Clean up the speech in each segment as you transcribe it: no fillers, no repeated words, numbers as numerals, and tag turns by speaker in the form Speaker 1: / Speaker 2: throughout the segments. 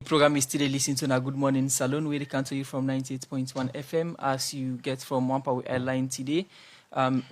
Speaker 1: program is still listening to our Good Morning Salon, where they come to you from 98.1 FM as you get from one power airline today.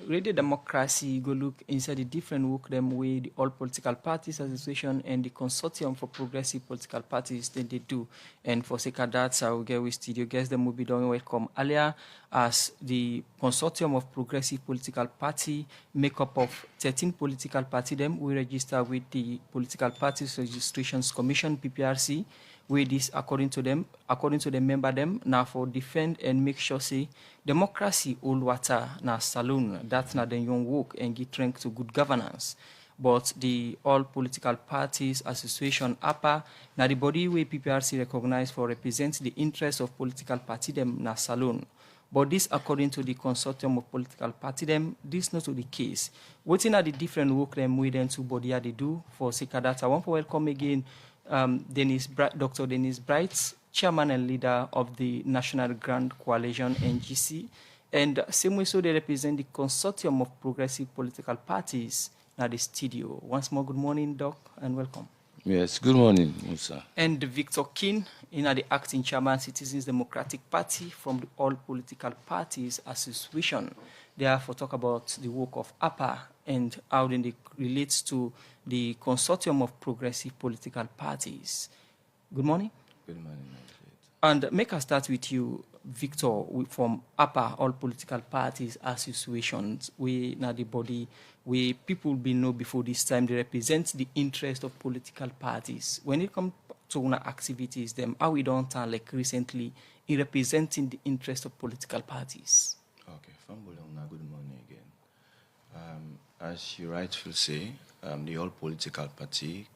Speaker 1: Radio Democracy go look inside the different work them way the all political parties association and the consortium for progressive political parties that they do. And for sake of that, I will get with studio guests them will be done welcome earlier as the consortium of progressive political party make up of 13 political party them we register with the Political Parties Registrations Commission PPRC. Where this according to the member them now for defend and make sure say democracy all water na saloon that's not the young work and get strength to good governance. But the all political parties association APPA now the body where PPRC recognize for represents the interests of political party them na saloon. But this, according to the consortium of political party them, this not to the case. What's in the different work them we then two body they do for sake of that. I want to welcome again Dr. Dennis Bright, chairman and leader of the National Grand Coalition (NGC), and same way so they represent the consortium of progressive political parties at the studio. Once more, good morning, Doc, and welcome.
Speaker 2: Yes, good morning, Musa.
Speaker 1: And Victor King, the acting chairman, Citizens Democratic Party from the All Political Parties Association. Therefore, talk about the work of APPA and how it relates to the consortium of progressive political parties. Good morning.
Speaker 2: Good morning.
Speaker 1: And make us start with you, Victor, from APPA, All Political Parties Associations. We now the body where people be know before this time they represent the interest of political parties. When it comes to activities, them how we don't like recently in representing the interest of political parties.
Speaker 2: Okay, good morning again. As you rightfully say, the All Political Party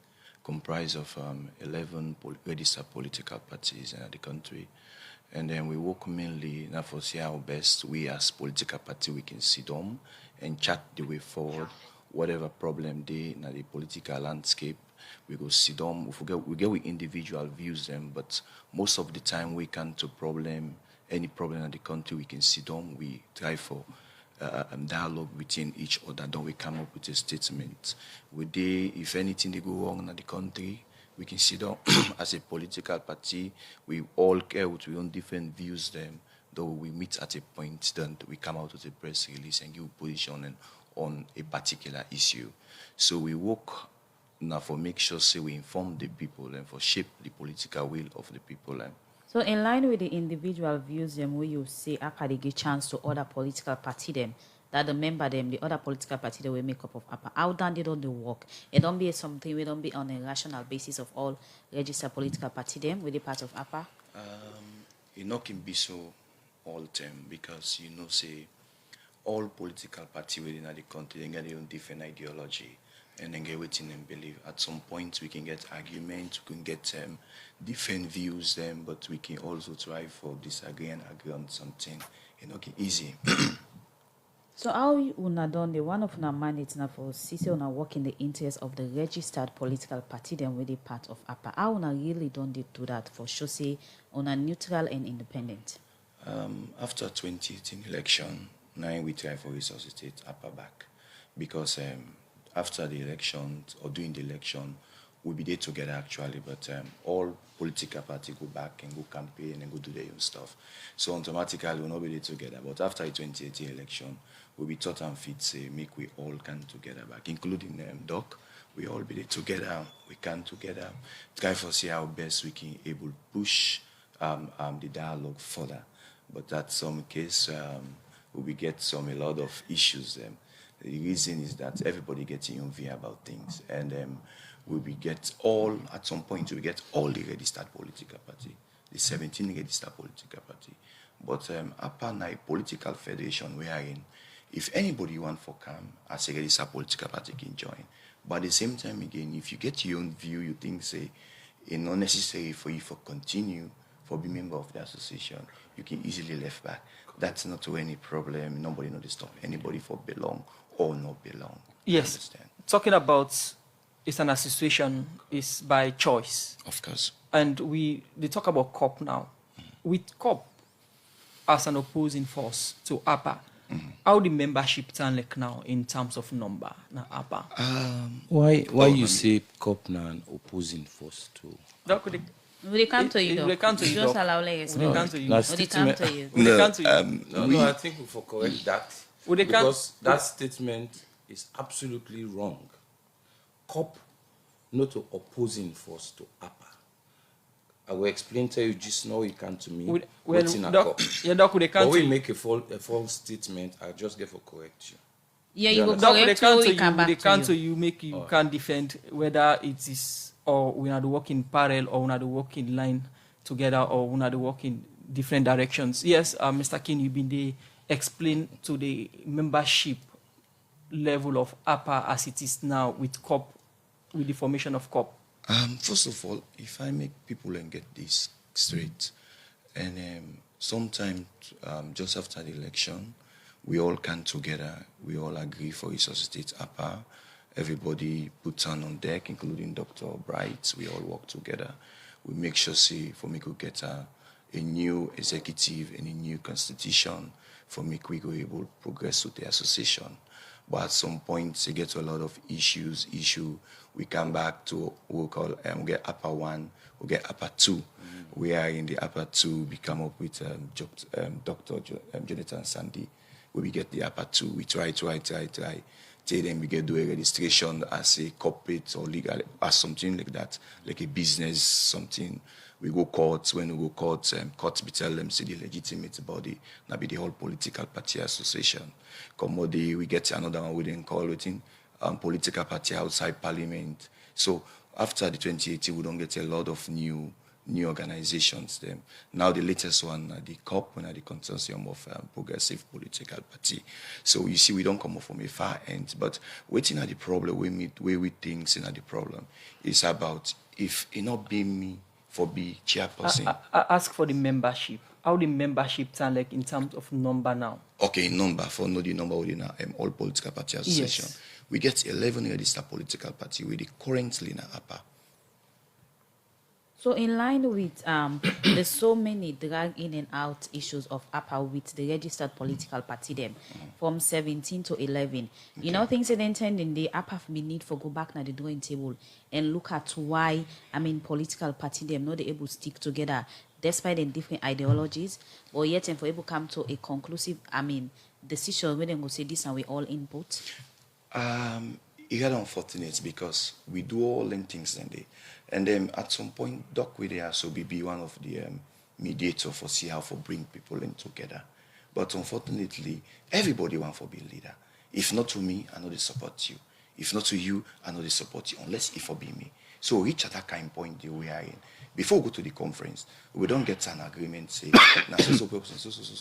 Speaker 2: comprise of 11 registered political parties in the country. And then we work mainly now for see how best we as political party we can sit down and chat the way forward. Whatever problem they in the political landscape, we go sit down. We get with individual views them, but most of the time we come to any problem in the country, we can sit down. We try for dialogue between each other. Then we come up with a statement. If anything they go wrong in the country, we can sit down as a political party. We all care with our own different views. Then, though we meet at a point, then we come out with a press release and give a position on a particular issue. So we work now for make sure say we inform the people and for shape the political will of the people.
Speaker 3: So in line with the individual views them where you say APPA they give chance to other political party them, that the member them, the other political party they will make up of APPA. How done they don't do work? It don't be something we don't be on a rational basis of all registered political party them with the part of APPA?
Speaker 2: It not can be so all time because say all political party within the country they get their own different ideology. And then get within and believe. At some point we can get arguments, we can get different views them, but we can also try for disagree and agree on something. Easy.
Speaker 3: So how una done the one of una mandates now for CC una work in the interest of the registered political party then with the part of APPA. How una really done they do that for sure say una neutral and independent?
Speaker 2: After 2018 election, now we try for resuscitate APPA back because after the election or during the election, we'll be there together actually, but all political parties go back and go campaign and go do their own stuff. So automatically we'll not be there together. But after the 2018 election, we'll be thought and fit say make we all come together back, including Doc. We all be there together, we come together, try for see how best we can able push the dialogue further. But at some case, we get a lot of issues. The reason is that everybody gets your own view about things, and at some point we get all the registered political party, the 17 registered political party. But upon a political federation we are in, if anybody want for come as a registered political party can join. But at the same time again, if you get your own view, you think say it's not necessary for you for continue for be member of the association, you can easily left back. That's not any problem. Nobody know this stuff. Anybody for belong or not belong.
Speaker 1: Yes.
Speaker 2: Understand?
Speaker 1: Talking about it's an association is by choice.
Speaker 2: Of course.
Speaker 1: And they talk about COPP now. With COPP as an opposing force to APPA, how the membership turn like now in terms of number na APPA?
Speaker 2: Why you say COPP now an opposing force to?
Speaker 3: Will they come to you,
Speaker 1: Will they come to you,
Speaker 3: Just
Speaker 1: Doc?
Speaker 3: allow like
Speaker 1: Will
Speaker 3: explain.
Speaker 1: they come to you?
Speaker 3: Will they come to you?
Speaker 1: Will they come to you?
Speaker 4: No, I think we for correct that
Speaker 1: Would they come-
Speaker 4: because that statement is absolutely wrong. COPP not to opposing force to APPA. I will explain to you just now. You come to me.
Speaker 1: Well,
Speaker 4: Waiting a
Speaker 1: Doc,
Speaker 4: COPP.
Speaker 1: yeah, Doc, would they come
Speaker 4: But
Speaker 1: to
Speaker 4: we
Speaker 1: you?
Speaker 4: make a false statement. I'll just get for correct you.
Speaker 3: Yeah, you will
Speaker 1: Doc, would they
Speaker 3: correct
Speaker 1: come
Speaker 3: you.
Speaker 1: to
Speaker 3: We
Speaker 1: you?
Speaker 3: come
Speaker 1: Would they
Speaker 3: back
Speaker 1: come
Speaker 3: to
Speaker 1: to
Speaker 3: you.
Speaker 1: you? Make you can defend whether it is or we are to work in parallel or we are to work in line together or we are to work in different directions. Yes, Mr. King, you've been there. Explain to the membership level of APPA as it is now with COPP, with the formation of COPP.
Speaker 2: First of all, if I make people and get this straight, and sometime just after the election, we all come together, we all agree for resuscitate APPA. Everybody puts on deck, including Dr. Bright. We all work together. We make sure, see, for me to get a new executive and a new constitution for me we go able to progress with the association. But at some point, we get a lot of issue. We come back to what we call, we get APPA 1, we get APPA 2. Mm-hmm. We are in the APPA 2, we come up with Dr. Jonathan Sandy, where we get the APPA 2. We try. Till then we get do a registration as a corporate or legal, as something like that, like a business, something. We go court. When we go court, we tell them, say the legitimate body, now be the whole political party association. Commodity, we get another one we then call it in political party outside parliament. So after the 2018, we don't get a lot of new organizations. Then now the latest one, the COPP, and the consortium of progressive political party. So you see, we don't come up from a far end, but waiting at the problem, where we think in at the problem is about if it not be me for be chairperson.
Speaker 1: I ask for the membership. How the membership sound like in terms of number now?
Speaker 2: Okay, number for no the number within all political party association.
Speaker 1: Yes.
Speaker 2: We get 11 registered political party with the currently in APPA.
Speaker 3: So in line with there's so many drag in and out issues of APPA with the registered political party them from 17 to 11. Okay. You know things that intending the APPA we need for go back na the drawing table and look at why political party them not able to stick together despite the different ideologies, but yet and for able to come to a conclusive decision when they go say this and we all input.
Speaker 2: It's unfortunate because we do all them things and they. And then at some point, Doc with there so be one of the mediator for see how for bring people in together. But unfortunately, everybody want for be a leader. If not to me, I know they support you. If not to you, I know they support you, unless it for be me. So reach at that kind of point we are in. Before we go to the conference, we don't get an agreement, say, now so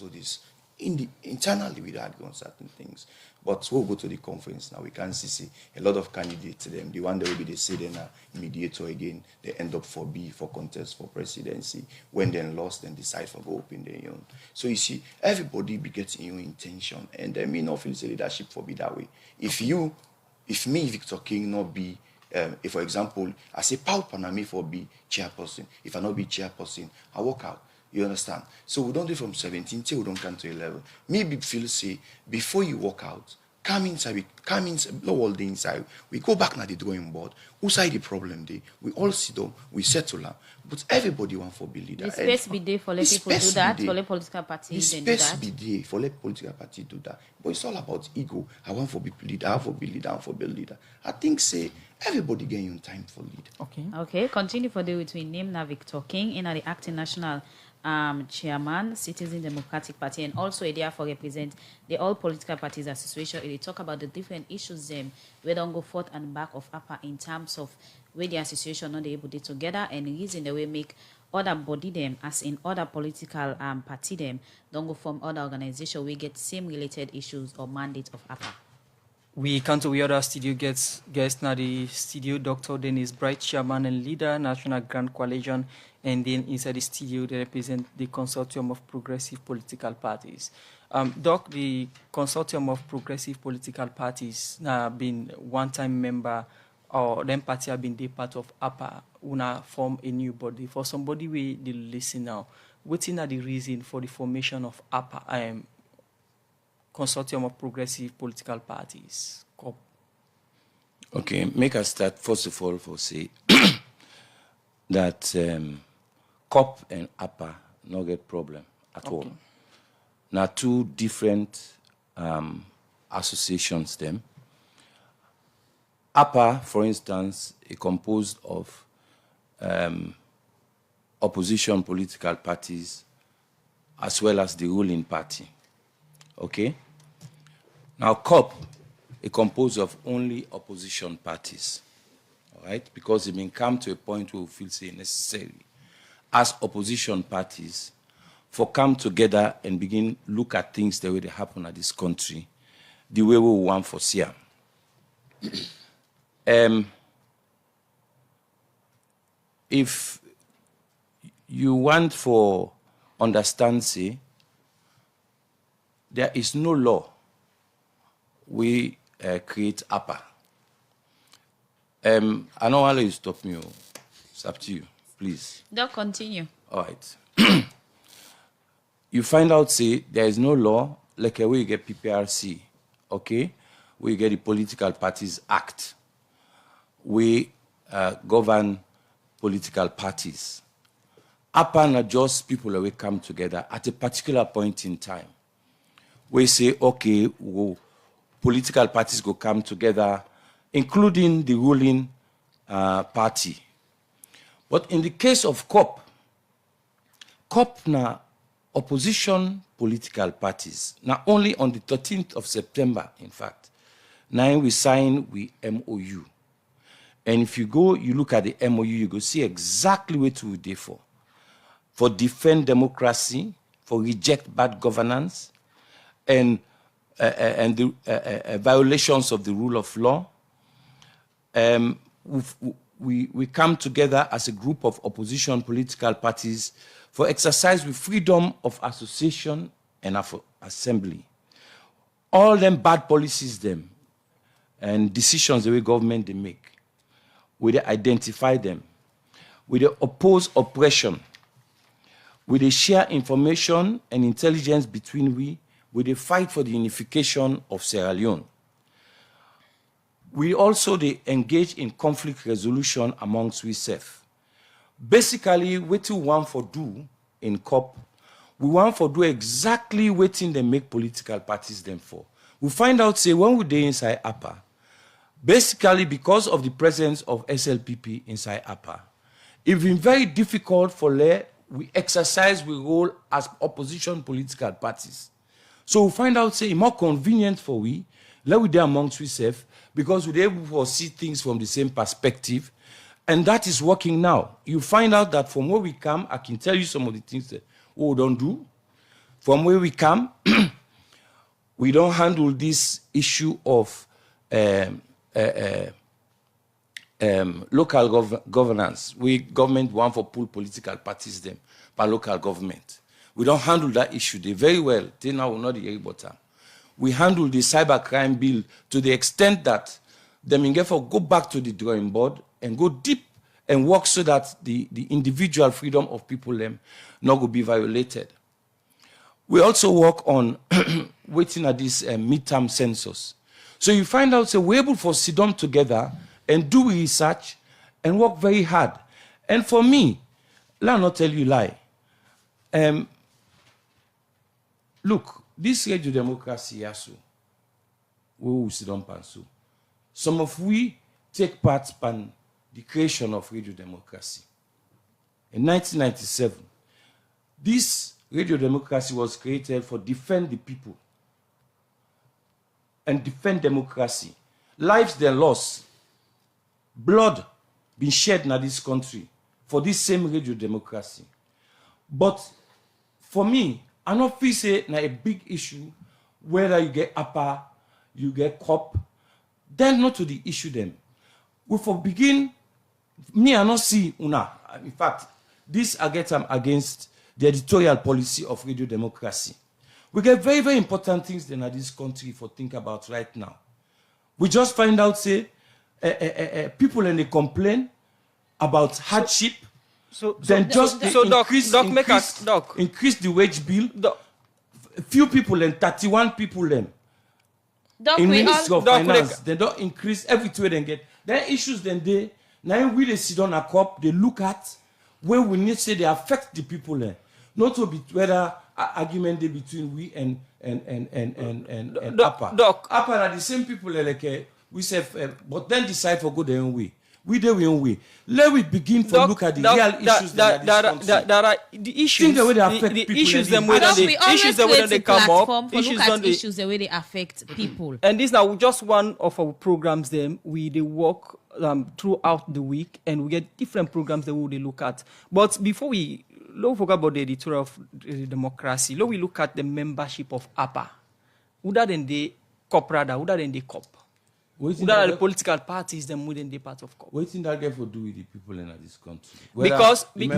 Speaker 2: this. Internally, we don't agree on certain things. But we'll go to the conference now. We can see a lot of candidates. Them, the one that will be they say they're mediator again, they end up for contest for presidency. When they lost, then decide for go open their own. So you see, everybody be getting your intention, and they may not feel the leadership for be that way. If me, Victor King, not be, if for example, I say Paul Panami for be chairperson. If I not be chairperson, I walk out. You understand? So we don't do from 17 till we don't come to 11. Maybe feel say, before you walk out, come inside, blow all the inside. We go back now the drawing board. Who side the problem day? We all sit down, we settle up. But everybody want for be leader.
Speaker 3: The space be there for let people do that, for let political parties then do that.
Speaker 2: The space be there for let political party do that. But it's all about ego. I want for be leader, I want for be leader, I want for be leader. I think say everybody get you time for lead.
Speaker 3: Okay, continue for the between name now Victor King in the acting national chairman, Citizen Democratic Party, and also a therefore represent the all political parties association. They talk about the different issues we don't go forth and back of APPA in terms of where the association not able to together and reason the way make other body them as in other political party them don't go from other organization we get same related issues or mandate of APPA.
Speaker 1: We come to the other studio guest now the studio Dr. Dennis Bright, chairman and leader, National Grand Coalition, and then inside the studio they represent the Consortium of Progressive Political Parties. Doc, the Consortium of Progressive Political Parties now been one-time member or them party have been the part of APPA, una form a new body. For somebody we the listen now, what's in the reason for the formation of APPA? Consortium of Progressive Political Parties, COPP.
Speaker 4: Okay, make us start first of all for say that COPP and APPA no get problem at all. Now, two different associations them. APPA, for instance, is composed of opposition political parties as well as the ruling party. Okay? Now, COPP is composed of only opposition parties. All right? Because it may come to a point where we feel say necessary as opposition parties for come together and begin look at things the way they happen at this country, the way we want for see them. If you want for understand, say, there is no law we create APPA. I don't want you to stop me. It's up to you, please.
Speaker 3: Don't continue.
Speaker 4: All right. You find out, say, there is no law like where you get PPRC, okay? Where you get the Political Parties Act. We govern political parties. APPA are just people that will come together at a particular point in time. We say, okay, political parties go come together, including the ruling party. But in the case of COPP na opposition political parties, now only on the 13th of September, in fact, now we sign with MOU. And if you go, you look at the MOU, you go see exactly what we did for defend democracy, for reject bad governance, and the violations of the rule of law. We come together as a group of opposition political parties for exercise with freedom of association and of assembly. All them bad policies them and decisions the way government they make, we they identify them, we they oppose oppression, we they share information and intelligence between we they fight for the unification of Sierra Leone. We also they engage in conflict resolution amongst ourselves. Basically, what we want for do in COPP, we want for do exactly what they make political parties them for. We find out, say, when we dey inside APPA, basically because of the presence of SLPP inside APPA, it's been very difficult for we exercise we role as opposition political parties. So we find out, say, it's more convenient for we dey amongst ourselves because we're able to see things from the same perspective. And that is working now. You find out that from where we come, I can tell you some of the things that we don't do. From where we come, we don't handle this issue of local governance. We government want for pull political parties them by local government. We don't handle that issue. They very well. They now will not hear about them. We handle the cybercrime bill to the extent that they may therefore go back to the drawing board and go deep and work so that the individual freedom of people them not will be violated. We also work on waiting at this midterm census. So you find out, so we're able to sit down together and do research and work very hard. And for me, let me not tell you lie. Look, this radio democracy, we will sit down and so. Some of we take part in the creation of radio democracy. In 1997, this radio democracy was created for defend the people and defend democracy. Lives they lost, blood been shed in this country for this same radio democracy. But for me, I don't feel say na a big issue whether you get APPA, you get COPP, then not to the issue then. We for begin, me I not see una. In fact, this I get against the editorial policy of radio democracy. We get very, very important things then in this country for think about right now. We just find out, say, people and they complain about hardship. Increase the wage bill. Few people and 31 people then. In Ministry of Finance, they don't increase every two they get. There are issues then they now we they sit on a COPP, they look at where we need to say they affect the people. Not to be whether argument dey between we and APPA. APPA are the same people like we say, but then decide for go their own way. We do our own way. Let we begin to look at the real issues that
Speaker 1: are the issues. The issues them where they come up.
Speaker 3: Issues the way they affect people.
Speaker 1: And this now just one of our programs. Them we they work throughout the week, and we get different programs that we look at. But before we forget about the editorial of democracy, we look at the membership of APPA. Other than the COPP, other than the COPP. What are the political parties them within the part of COPP?
Speaker 4: What do that get to do with the people in this country?
Speaker 1: Because it's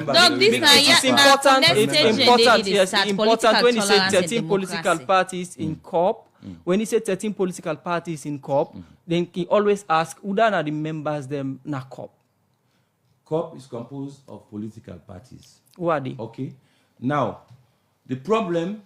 Speaker 1: important when you say 13 political parties in COPP. When you say 13 political parties in COPP, then he always ask who are the members them na COPP.
Speaker 4: COPP is composed of political parties.
Speaker 1: Who are they?
Speaker 4: Okay. Now, the problem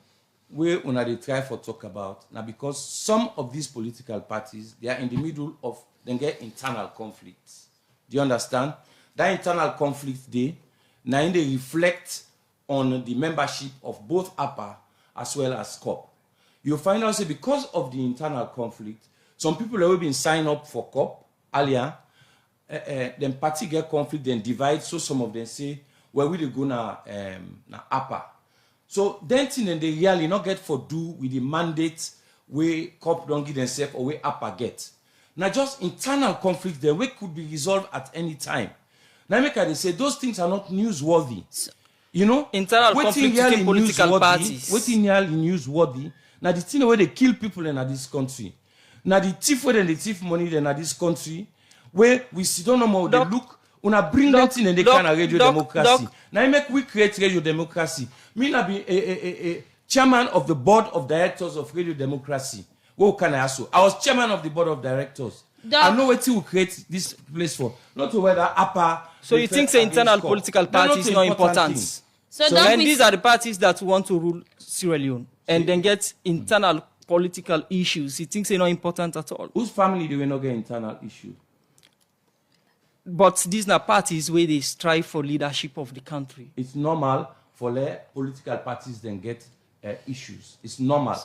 Speaker 4: we they try for talk about now because some of these political parties they are in the middle of then get internal conflicts. Do you understand? That internal conflict they reflect on the membership of both APPA as well as COPP. You'll find out say because of the internal conflict, some people have been signed up for COPP earlier. Then party get conflict, then divide. So some of them say, well, we go na APPA. So then thing they really not get for do with the mandate where COPP don't give themselves or where APPA get. Now just internal conflict there we could be resolved at any time. Now make I say those things are not newsworthy. You know,
Speaker 1: internal conflict between political parties.
Speaker 4: Waiting really newsworthy. Now the thing where they kill people in this country. Now the thief where they thief money in this country, where we see don't know more they look. Una bring that in and they can radio democracy. Now make we create radio democracy. Me na be a chairman of the board of directors of radio democracy. What can I ask you? I was chairman of the board of directors. I know what you will create this place for. Not to whether APPA.
Speaker 1: So you think the internal political parties is not important? So and these are the parties that want to rule Sierra Leone and then get internal political issues. You think they're not important at all?
Speaker 4: Whose family do we not get internal issues?
Speaker 1: But these are parties where they strive for leadership of the country.
Speaker 4: It's normal for political parties then get issues. It's normal.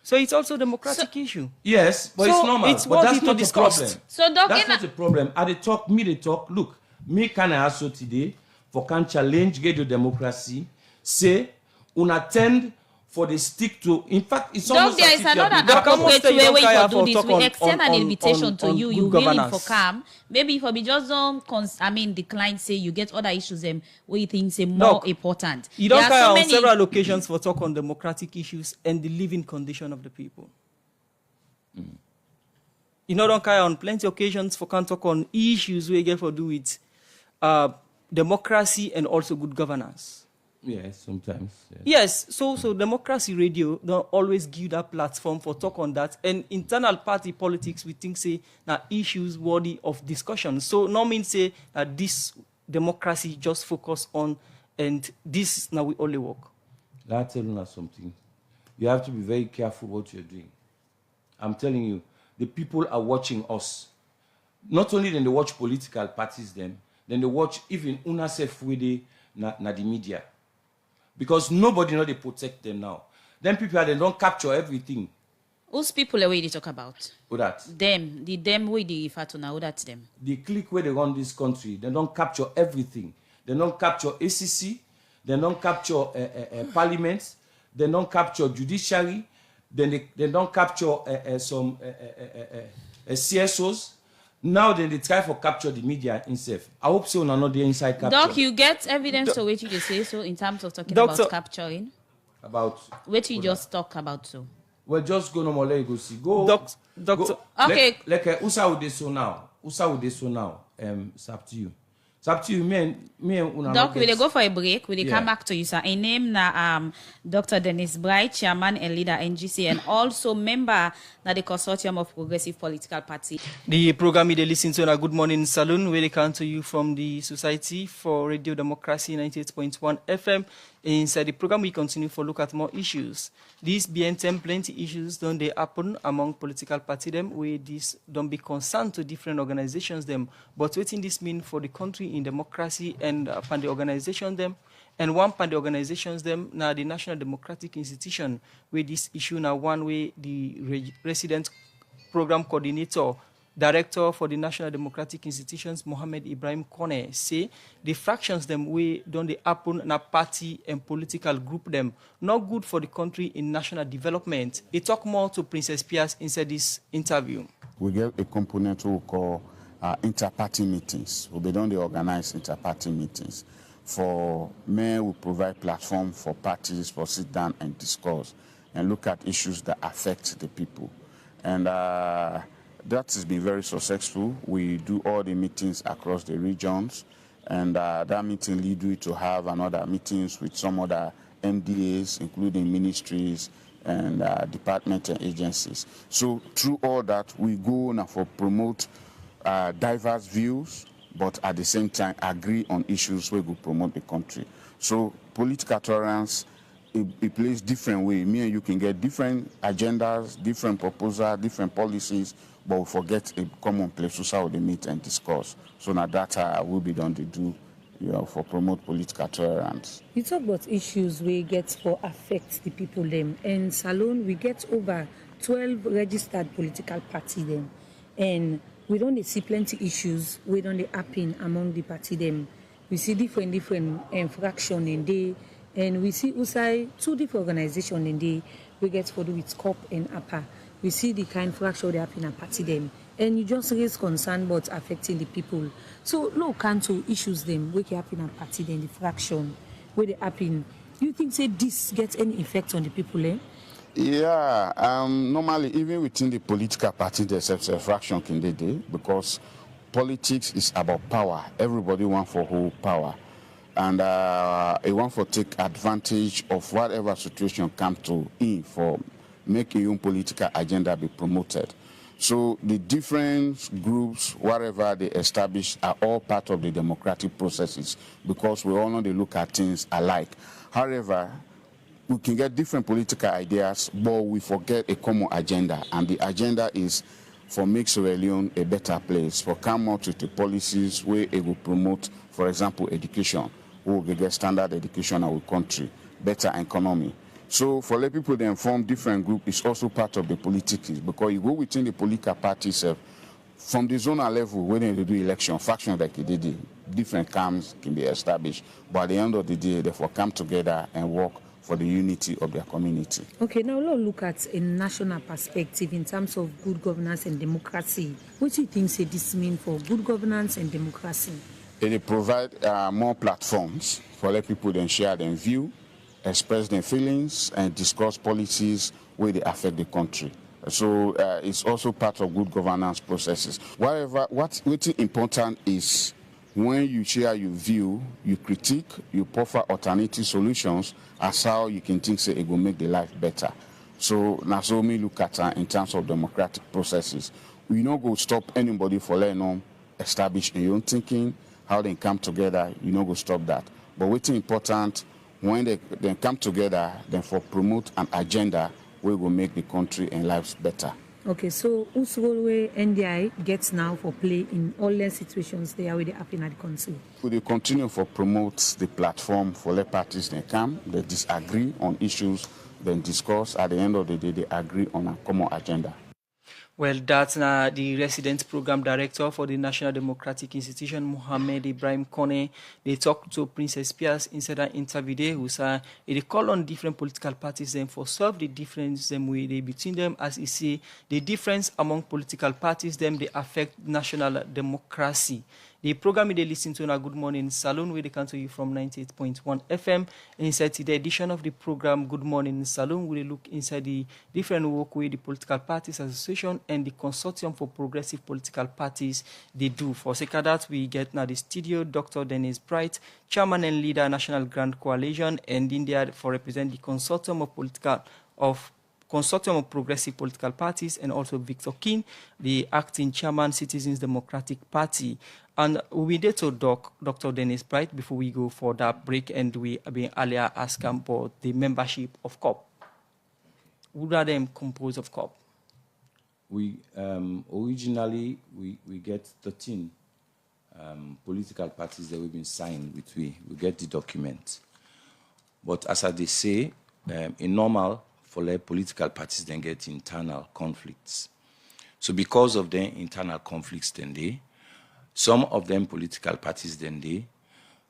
Speaker 1: So it's also a democratic issue.
Speaker 4: Yes, but it's normal.
Speaker 1: It's
Speaker 4: but that's not the problem.
Speaker 3: So
Speaker 4: that's not the problem. At the talk, look, me can I also today for can challenge radio democracy, say, unattend for the stick to. In fact, it's almost
Speaker 3: there is another appropriate way we can do this. We extend an invitation to you. You willing for calm. Maybe if we just don't, decline. Say you get other issues where you think say more important.
Speaker 1: You don't carry on several occasions for talk on democratic issues and the living condition of the people. You know, don't carry on plenty occasions for can talk on issues we get for do with democracy and also good governance.
Speaker 4: Yes, sometimes.
Speaker 1: Yes, so democracy radio don't always give that platform for talk on that. And internal party politics, we think say that issues worthy of discussion. So no mean say that this democracy just focus on and this now we only work.
Speaker 4: That's telling us something. You have to be very careful what you're doing. I'm telling you, the people are watching us. Not only then they watch political parties then they watch even UNASEF with the media. Because nobody know they protect them now. Then people they don't capture everything.
Speaker 3: Whose people are we they talk about?
Speaker 4: Who that?
Speaker 3: Them. The them way they refer to now. Who that's them?
Speaker 4: The clique where they run this country, they don't capture everything. They don't capture ACC. They don't capture parliaments. They don't capture judiciary. Then they don't capture some CSOs. Now then they try for capture the media itself. I hope so now not the inside capture.
Speaker 3: Doc, you get evidence to what you just say so in terms of talking about capturing?
Speaker 4: About
Speaker 3: what you just talk about so?
Speaker 4: Well, just go no more, let you go see. Go.
Speaker 1: Doctor.
Speaker 3: Okay.
Speaker 4: Like Usa would they so now? It's up to you. It's up to you, me and
Speaker 3: Doc, will they go for a break? Will they come back to you, sir? A name na Dr. Dennis Bright, chairman and leader NGC, and also member na the consortium of progressive political party.
Speaker 1: The program they listen to na Good Morning Saloon, where they come to you from the Society for Radio Democracy 98.1 FM. Inside the program, we continue for look at more issues. These being 10 plenty issues don't they happen among political party them where this don't be concerned to different organizations them. But what in this mean for the country country in democracy and pan the organization them. And one pan the organizations them now the National Democratic Institution, where this issue now one way the resident program coordinator director for the National Democratic Institutions, Mohammed Ibrahim Kone, say the fractions them we don't they happen na party and political group them not good for the country in national development. He talk more to Princess Pias inside this interview.
Speaker 5: We get a component we call inter-party meetings. We don't organize inter-party meetings. For me, we provide platform for parties for sit down and discuss and look at issues that affect the people. And that has been very successful. We do all the meetings across the regions, and that meeting lead you to have another meetings with some other MDAs, including ministries and departments and agencies. So through all that, we go now for promote diverse views, but at the same time agree on issues where we promote the country. So political tolerance, it plays different way. Me and you can get different agendas, different proposals, different policies, but we forget a common place to how they meet and discuss. So now that will be done to do, for promote political tolerance.
Speaker 6: You talk about issues we get for affect the people them. In Salone, we get over 12 registered political party them. And we don't see plenty issues we don't happen among the party them. We see different fractions in day, and we see also two different organizations in day we get for do with COPP and APPA. We see the kind of fraction they happen at party them, and you just raise concern about affecting the people. So look into issues them we can happen at party them, the fraction where they happen. You think say this gets any effect on the people, eh?
Speaker 5: Yeah, normally even within the political party there's a fraction can they do, because politics is about power. Everybody wants for whole power, and they want to take advantage of whatever situation come to in for make your own political agenda be promoted. So the different groups, whatever they establish, are all part of the democratic processes, because we all know they look at things alike. However, we can get different political ideas, but we forget a common agenda, and the agenda is for make Sierra Leone a better place, for come out with the policies where it will promote, for example, education, we will get standard education in our country, better economy. So for let people then form different groups is also part of the politics, because you go within the political parties from the zonal level when they do election, factions like they did, different camps can be established, but at the end of the day, therefore come together and work for the unity of their community.
Speaker 6: Okay, now let's look at a national perspective in terms of good governance and democracy. What do you think say this mean for good governance and democracy?
Speaker 5: It provide more platforms for let people then share their view, express their feelings, and discuss policies where they affect the country. So it's also part of good governance processes. What's important is when you share your view, you critique, you offer alternative solutions as how you can think say it will make the life better. So now so me look at in terms of democratic processes. We not go stop anybody for letting them establish their own thinking, how they come together, you not go stop that. But what's important when they come together, then for promote an agenda where will make the country and lives better.
Speaker 6: Okay, so whose role where NDI gets now for play in all the situations they are already happening at the council?
Speaker 5: We will continue for promote the platform for let parties they come, they disagree on issues, then discuss. At the end of the day, they agree on a common agenda.
Speaker 1: Well, that's the resident program director for the National Democratic Institution, Mohammed Ibrahim Kone. They talked to Princess Pias inside an interview there, who said they call on different political parties then for solve the difference them way they between them, as he say the difference among political parties them they affect national democracy. The program they listen to in a Good Morning Saloon, where they come to you from 98.1 FM. And inside the edition of the program Good Morning Saloon, we look inside the different work with the political parties association and the consortium for progressive political parties they do. For sake of that, we get now the studio Dr. Dennis Bright, chairman and leader National Grand Coalition, and in there for represent the consortium of progressive political parties, and also Victor King, the acting chairman, Citizens Democratic Party. And we did to Dr. Dennis Bright before we go for that break, and we have been earlier asked about the membership of COPP. Who are them composed of COPP?
Speaker 4: We originally we get 13 political parties that we've been signed with, we get the document. But as they say, in normal, for like political parties, then get internal conflicts. So because of the internal conflicts, then some of them political parties, then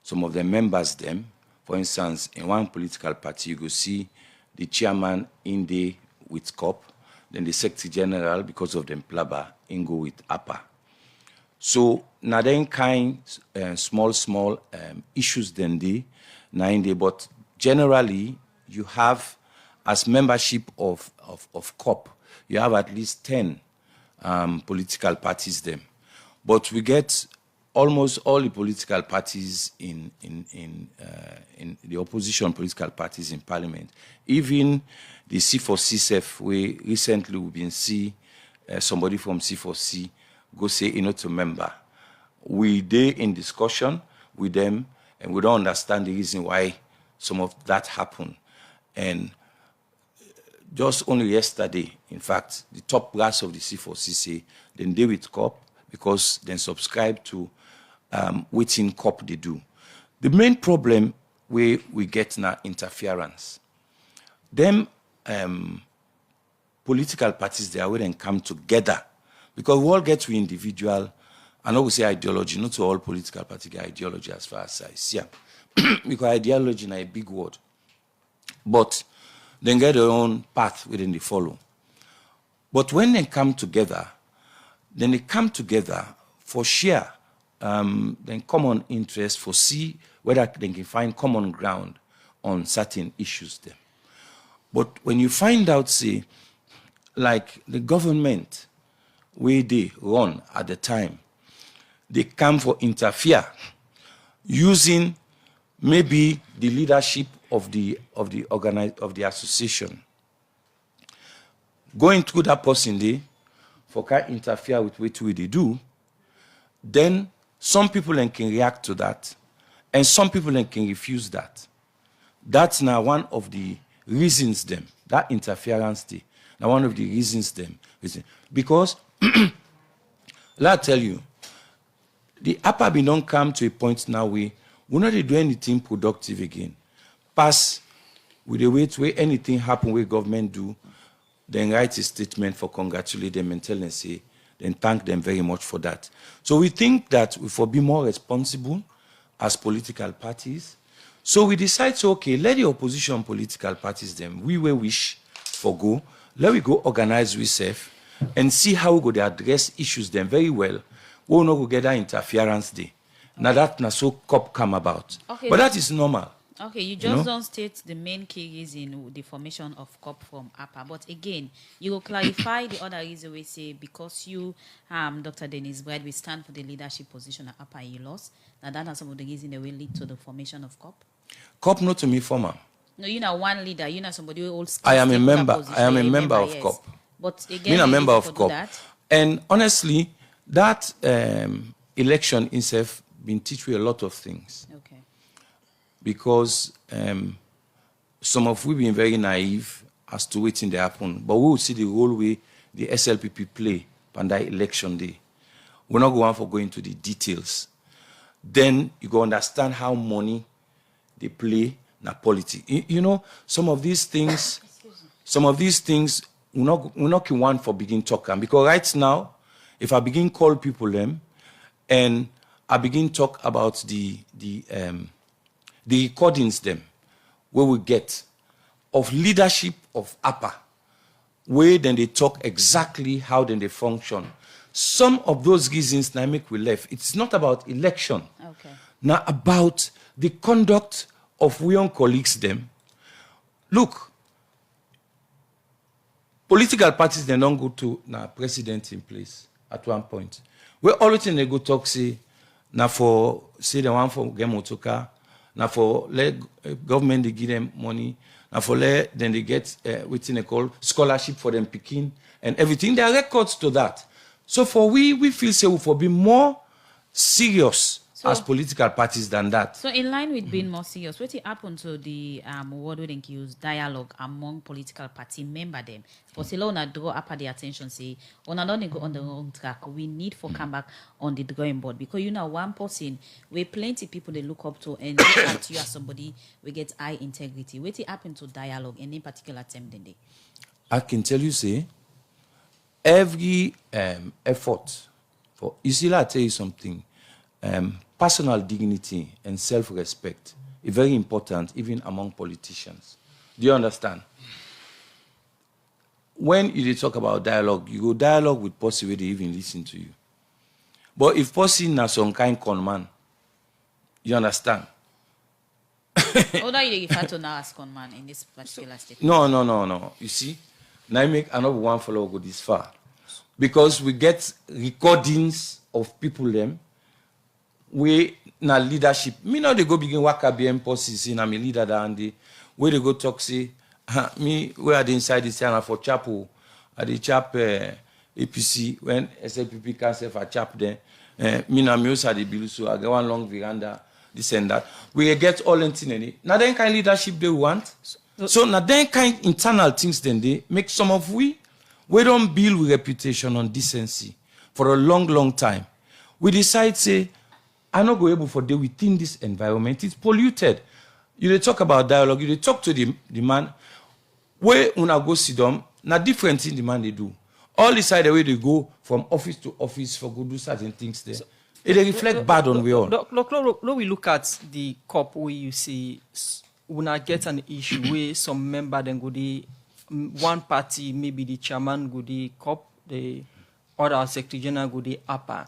Speaker 4: some of the members, them, for instance, in one political party, you go see the chairman in the with COPP, then the secretary general, because of them plaba, in go with APPA. So now then kind small issues then but generally you have, as membership of COPP, you have at least 10 political parties them. But we get almost all the political parties in the opposition political parties in parliament. Even the C4C, we recently we've been see somebody from C4C go say not a member. We they in discussion with them, and we don't understand the reason why some of that happened. And just only yesterday, in fact, the top brass of the C4C say then they with COPP because then subscribe to within COPP they do. The main problem we get now interference. Them political parties, they are where they come together because we all get to individual, I know we say ideology, not to all political parties get ideology as far as I see. Because ideology is a big word. But they get their own path within the follow. But when they come together, then they come together for share then common interest, for see whether they can find common ground on certain issues there. But when you find out, say, like the government, where they run at the time, they come for interfere using maybe the leadership of the association. Going through that person there, for can interfere with what they do, then some people can react to that, and some people can refuse that. That's now one of the reasons them, that interference there. Now one of the reasons them, because let I tell you, the APPA don't come to a point now where we're not do anything productive again. Pass with the way to where anything happen where government do, then write a statement for congratulate them and tell them, say, then thank them very much for that. So we think that we will be more responsible as political parties. So we decide, so okay, let the opposition political parties them, we will wish for go, let we go organize ourselves and see how we go to address issues them very well. We will not go get that interference there. Okay. Now that na so COPP come about. Okay. But that is normal.
Speaker 3: Okay, you just don't state the main key reason the formation of COPP from APPA. But again, you will clarify the other reason we say because you, Dr. Dennis Bride, we stand for the leadership position at APPA you lost. Now that are some of the reasons that will lead to the formation of COPP.
Speaker 4: COPP not to me former.
Speaker 3: No, you're not one leader. You're not somebody who holds.
Speaker 4: I am a member. I am a member of COPP.
Speaker 3: But again,
Speaker 4: I'm a member of COPP. And honestly, that election itself been teach you a lot of things. Okay. Because some of we been very naive as to waiting to happen, but we will see the role way the SLPP play on that election day. We're not going for going to the details. Then you go understand how money they play na politics. You know, some of these things, we're not one for begin talking. Because right now, if I begin call people them, and I begin talk about the recordings them, where we get of leadership of APPA, where then they talk exactly how then they function. Some of those reasons now make we left. It's not about election. Okay. Now about the conduct of we own colleagues them. Look, political parties they don't go to now president in place at one point. Where all the thing they go talk say now for say the one for get motoka, now for let government they give them money, now for let then they get within they call scholarship for them picking and everything. There are records to that. So for we feel say we for be more serious as political parties than that.
Speaker 3: So in line with being more serious, what happened to the what we think use dialogue among political party member them? For say una draw up the attention, say una don't go on the wrong track. We need for come back on the drawing board because you know one person we plenty people they look up to and look at you as somebody we get high integrity. What happened to dialogue in any particular term then they?
Speaker 4: I can tell you, say, every effort for, you see, I'll tell you something, personal dignity and self-respect is very important even among politicians. Do you understand? When you talk about dialogue, you go dialogue with person where they even listen to you. But if person has some kind con man, you understand?
Speaker 3: What are you refer to now as con man in this particular statement?
Speaker 4: No. You see, now I make another one follow go this far. Because we get recordings of people them we na leadership. Me now they go begin work at BM policies in I'm a leader and they where they go talk say me where are the inside this channel for chapel at the chap APC when SLPP cancel for chap there. Me na me also the bill so I get one long veranda, this and that. We get all anything in it. Now then kind leadership they want. So now then kind internal things then they make some of we don't build with reputation on decency for a long time. We decide say I'm not going able for deal within this environment. It's polluted. You dey talk about dialogue. You dey talk to the man. Where una go sit down, na different thing the man they do. All the side the way they go from office to office for go do certain things there. It dey reflect bad on we all.
Speaker 1: Look, we look at the COP where you see una get an issue where some member then go the one party, maybe the chairman go the COP, the other secretary general go the APPA.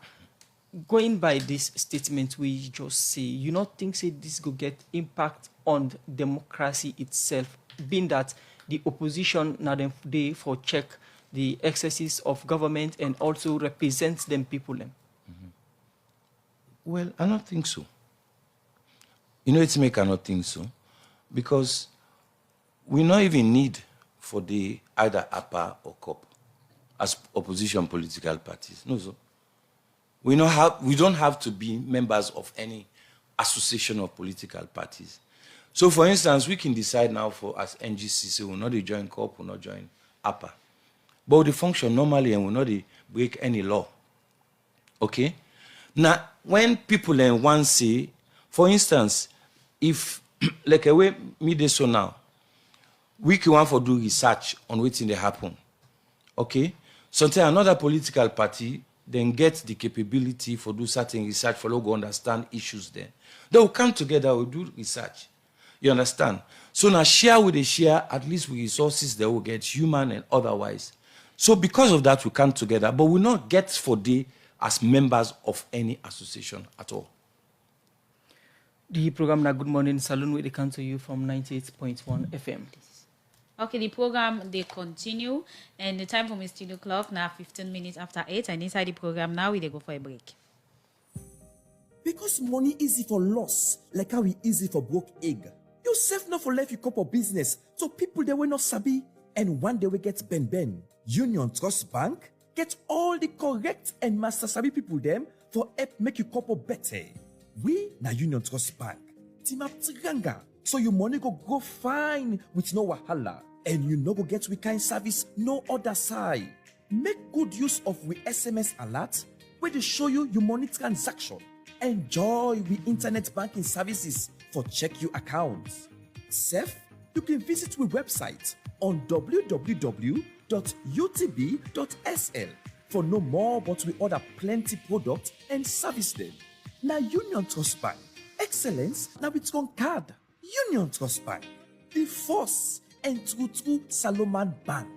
Speaker 1: Going by this statement we just say, you not think say this go get impact on democracy itself, being that the opposition now them they for check the excesses of government and also represents them people them.
Speaker 4: Well, I don't think so. You know, it's make I not think so, because we not even need for the either APPA or COP as opposition political parties. No, so. We don't have to be members of any association of political parties. So, for instance, we can decide now for as NGC, say we'll not join COP, we'll not join APPA. But we function normally and we'll not break any law. Okay? Now, when people then want say, for instance, if, like a way me dey so now, we can want for do research on what's in the happen. Okay? Sometimes another political party then get the capability for do certain research for go understand issues there. They will come together, we'll do research. You understand? So now share with the share, at least with resources they will get, human and otherwise. So because of that, we come together, but we not get for day as members of any association at all.
Speaker 1: The program now Good Morning Saloon where they come to you from 98.1 FM.
Speaker 3: Okay, the program they continue, and the time for my studio clock now 15 minutes after 8, and inside the program now we they go for a break.
Speaker 7: Because money easy for loss, like how it easy for broke egg. You save not for life you couple business, so people they will not sabi, and one day we get ben. Union Trust Bank get all the correct and master sabi people them for help make you couple better. We na Union Trust Bank team up tiganga. So your money go fine with no wahala. And you no go get we kind service no other side. Make good use of we SMS alert where they show you your money transaction. Enjoy we internet banking services for check your accounts. Safe, you can visit we website on www.utb.sl for no more but we order plenty products and service them. Now Union Trust Bank. Excellence now it's on card. Union Trust Bank, the force and true Salomon Bank.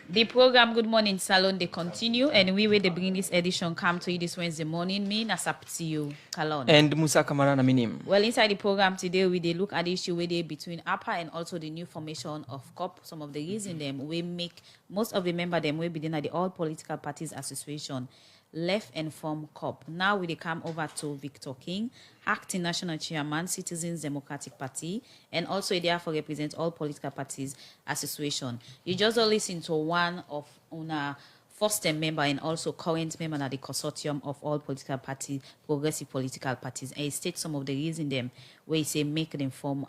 Speaker 3: The program Good Morning Salon they continue, and we will they bring this edition come to you this Wednesday morning. Me Nasaptiyo Kalon
Speaker 1: And Musa Kamara Naminim.
Speaker 3: Well, inside the program today, we they look at the issue where they between APPA and also the new formation of COP. Some of the reason them we make most of the member them we begin at the All Political Parties Association left and form COP. Now we come over to Victor King, acting national chairman, Citizens Democratic Party, and also therefore represent all political parties association. You just listen to one of una first-time member and also current member at the consortium of all political parties, progressive political parties. And he states some of the reason them where he say make them form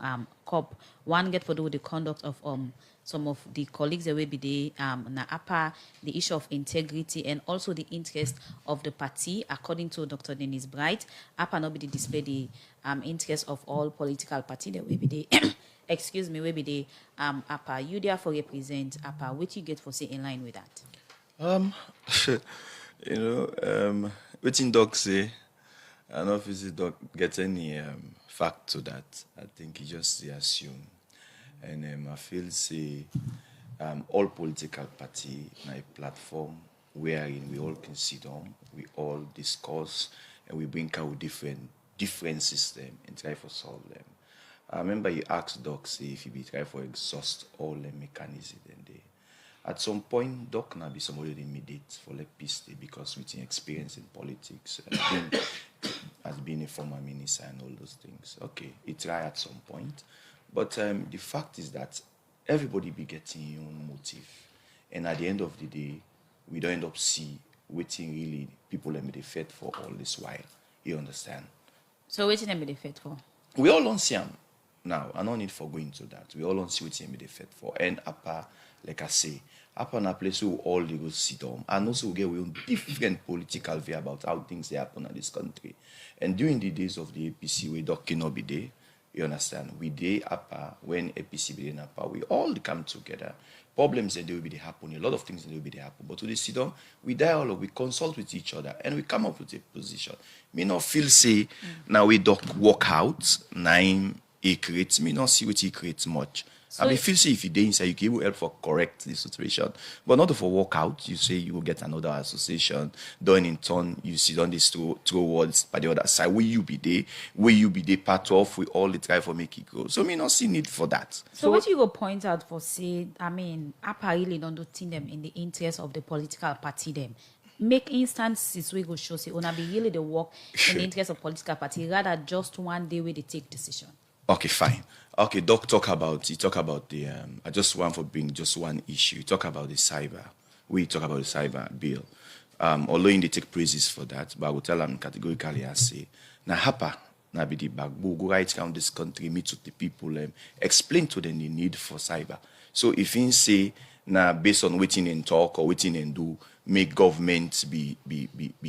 Speaker 3: COPP. One get to do with the conduct of some of the colleagues that will be the na APPA, the issue of integrity and also the interest of the party. According to Dr. Dennis Bright, APPA not be the display the interest of all political party that will be the excuse me, will be the APPA. You therefore represent APPA. What you get for say in line with that?
Speaker 2: What in doc say, I don't know if the doc get any fact to that. I think he just assume. And I feel say all political party na a platform wherein we all can sit down, we all discuss, and we bring out different system and try to solve them. I remember you asked Doc say if he be try to exhaust all the mechanisms then they. At some point, Doc na be somebody that immediate for like peace day because with experience in politics, has been a former minister and all those things. Okay, it try at some point. But the fact is that everybody be getting your own motive. And at the end of the day, we don't end up see waiting really people that be fed for all this while. You understand?
Speaker 3: So waiting them be fed for?
Speaker 2: We all don't see them now. I don't need for going to that. We all don't see waiting be fed for. And APPA, like I say, APPA na place where all they go sit down. And also we get we own different political view about how things they happen in this country. And during the days of the APC, we Doc cannot be there. You understand? We day APPA, when APC be in APPA, we all come together. Problems that will be happen, a lot of things that will be happen. But to the sit down, we dialogue, we consult with each other, and we come up with a position. Me not feel say now we Doc work out, nine he creates, me not see what he creates much. So I mean, feel say if you day inside, you can help for correct the situation. But not for work out, you say you will get another association. Done in turn, you see on these two words by the other side. Will you be there part of, we all try for make it grow. So me not see need for that.
Speaker 3: So what you go point out for say, I mean, APPA really don't do thing them in the interest of the political party them. Make instances we go show say, ona be really the work in the interest of political party, rather just one day where they take decision.
Speaker 2: Okay, fine. Okay, Doc talk about the I just want to bring just one issue. Talk about the cyber. We talk about the cyber bill. Although they take praises for that, but I will tell them categorically I say, na APPA na be the backbone, go right around this country, meet with the people, explain to them the need for cyber. So if you say na based on waiting and talk or waiting and do, make government be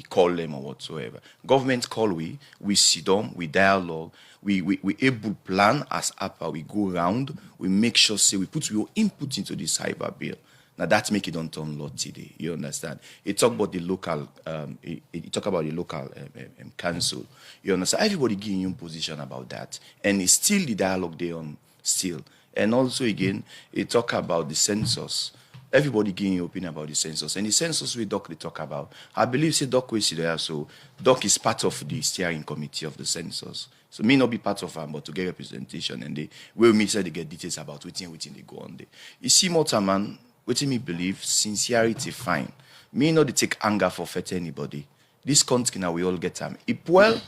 Speaker 2: call them or whatsoever. Government call we sit down, we dialogue, we able plan as APPA, we go around, we make sure say we put your input into the cyber bill. Now that make it on turn law today. You understand? It talk about the local council. You understand? Everybody giving you position about that. And it's still the dialogue there on still. And also again, it talk about the census. Everybody giving your opinion about the census. And the census we Doc they talk about. I believe say Doc we see there, so Doc is part of the steering committee of the census. So me not be part of them, but to get representation and they will me say they get details about waiting they go on there. You see Motorman, waiting me believe sincerity fine. Me not they take anger for fete anybody. This country now we all get time. If well,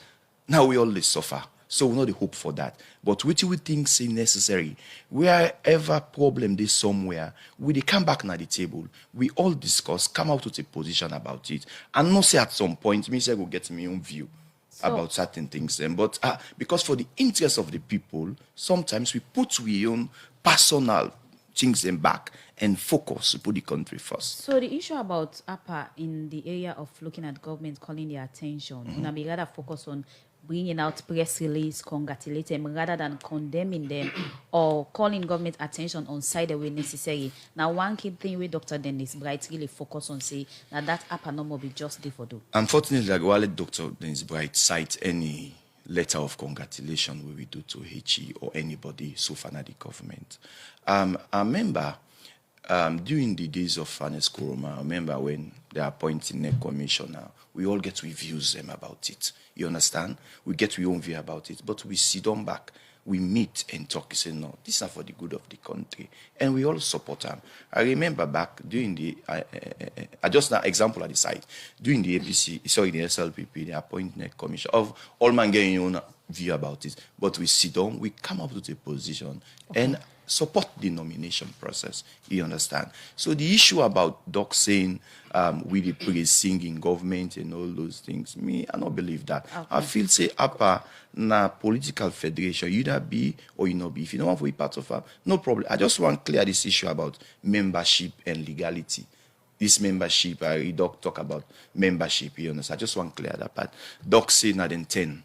Speaker 2: now we all suffer. So we know the hope for that. But what we think is necessary, wherever problem is somewhere, we they come back na the table. We all discuss, come out with a position about it. And not say at some point, me say go get my own view about certain things. But because for the interest of the people, sometimes we put we own personal things them back and focus to put the country first.
Speaker 3: So the issue about APPA in the area of looking at government calling their attention, we be rather focus on bringing out press release, congratulating them rather than condemning them or calling government attention on side where necessary. Now, one key thing with Dr. Dennis Bright really focus on say that APPA no more be just there for do.
Speaker 2: Unfortunately, like while Dr. Dennis Bright cite any letter of congratulation we do to HE or anybody so far na the government. I remember during the days of Fanes Kuroma, I remember when they are appointing a commissioner, we all get reviews them about it. You understand? We get our own view about it, but we sit down back, we meet and talk. Say no, this is not for the good of the country, and we all support them. I remember back during the, I just an example at the site during the APC, sorry, the SLPP, the appointed commission of all man getting your own view about it, but we sit down, we come up with a position, and support the nomination process. You understand? So the issue about Doc saying we the praise singing government and all those things, me, I don't believe that.
Speaker 3: Okay.
Speaker 2: I feel say APPA na political federation, you either be or you not be. If you don't want to be part of no problem. I just want to clear this issue about membership and legality. This membership, Doc talk about membership, you understand? I just want to clear that part. Doc say not in 10.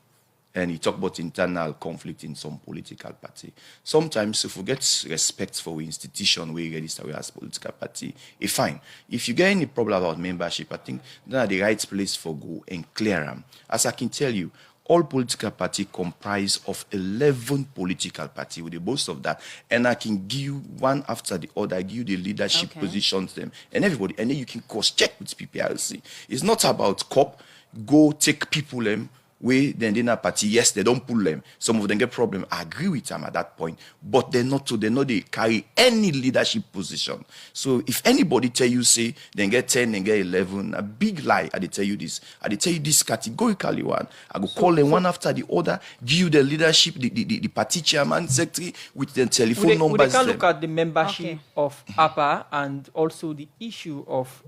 Speaker 2: And he talk about internal conflict in some political party. Sometimes if we get respect for the institution where you register as political party, it's fine. If you get any problem about membership, I think that's the right place for go and clear them. As I can tell you, all political party comprise of 11 political party with the boast of that. And I can give you one after the other, give you the leadership positions them and everybody. And then you can cross-check with PPRC. It's not about COPP, go take people them, way then they're not party. Yes, they don't pull them. Some of them get problem. I agree with them at that point, but they're not to. They know they carry any leadership position. So if anybody tell you say then get 10, then get 11, a big lie. I tell you this. I tell you this categorically one. I go call them one after the other. Give you the leadership, the party chairman, secretary with the telephone numbers.
Speaker 1: We can look at the membership of APPA and also the issue of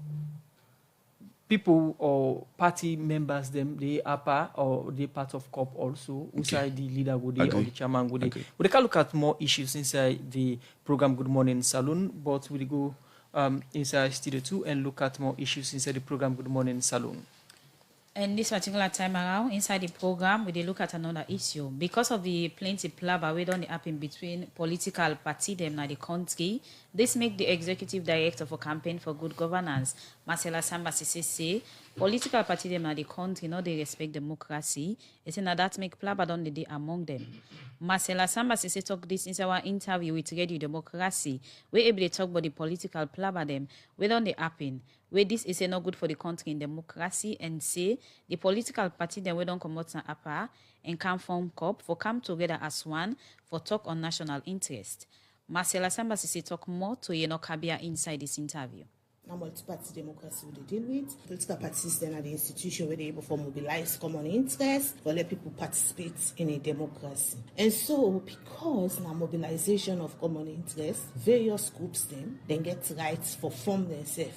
Speaker 1: people or party members, them they APPA or they part of COPP also, inside the leader would or the chairman would we can look at more issues inside the program Good Morning Saloon, but we go inside Studio 2 and look at more issues inside the program Good Morning Saloon.
Speaker 3: And this particular time around, inside the program, we did look at another issue. Because of the plenty plaba we don't happen between political party them in the country, this make the executive director for Campaign for Good Governance, Marcela Samba Sisi, say political party them in the country, no they respect democracy. It's na that make plaba don't the among them. Marcela Samba Sisi talk this in our interview with Radio Democracy. We able to talk about the political plaba them. We don't they happen. Where this is not good for the country in democracy and say the political party then we don't come out and APPA and come form COPP for come together as one for talk on national interest. Marcela Samba Sisi talk more to Kabia inside this interview.
Speaker 8: Now, multi-party democracy they deal with. Political parties then are the institution where they're able to mobilize common interests for let people participate in a democracy. And so, because now mobilization of common interests, various groups then get rights for form themselves,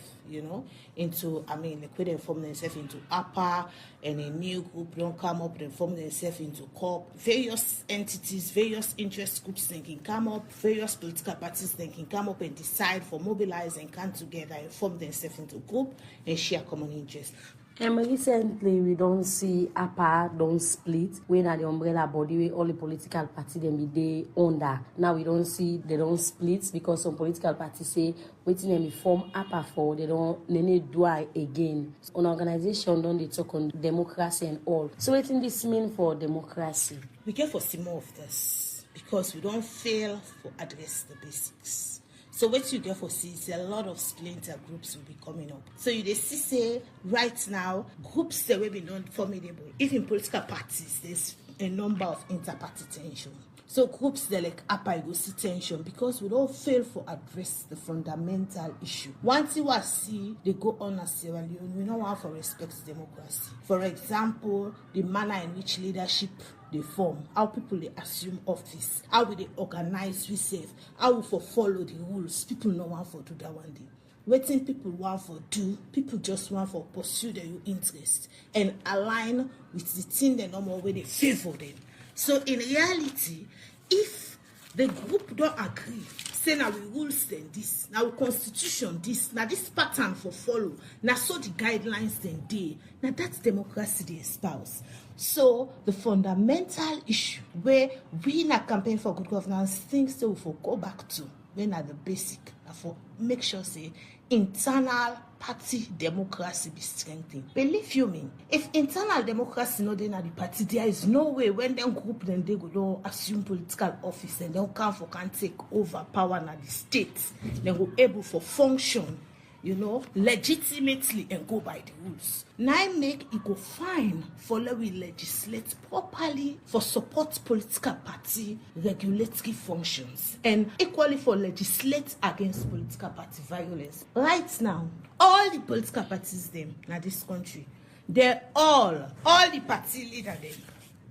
Speaker 8: into, like when they form themselves into APPA and a new group don't come up, they form themselves into COPP. Various entities, various interest groups then can come up, various political parties then can come up and decide for mobilize and come together and form themselves into group and share common interests.
Speaker 9: Recently, we don't see APPA don't split. When at the umbrella body, where all the political parties them be under. Now we don't see they don't split because some political parties say waiting them form APPA for they need do it again. On organization don't they talk on democracy and all. So what in this mean for democracy?
Speaker 8: We can foresee more of this because we don't fail to address the basics. So what you get for see is a lot of splinter groups will be coming up. So you see say right now groups that will be non-formidable. Even political parties, there's a number of inter-party tension. So groups that like APPA go see tension because we don't fail to address the fundamental issue. Once you see they go on as Sierra Leone, we don't want to respect democracy. For example, the manner in which leadership they form, how people they assume office, how will they organize reserve, how will for follow the rules. People no want for do that one day. Waiting people want for do, people just want for pursue their interest and align with the thing they normal way they favor them. So in reality, if the group don't agree, say now we rules then this, now we constitution this, now this pattern for follow, now so the guidelines then they, now that's democracy they espouse. So the fundamental issue where we in a Campaign for Good Governance things that we for go back to, when are the basic, for make sure say internal party democracy be strengthened. Believe you me, if internal democracy not in the party, there is no way when them group then they go assume political office and they'll come for can take over power in the state, they will able for function, legitimately and go by the rules. Now make it go fine for let we legislate properly for support political party regulatory functions and equally for legislate against political party violence. Right now, all the political parties them in this country, they're all the party leader them,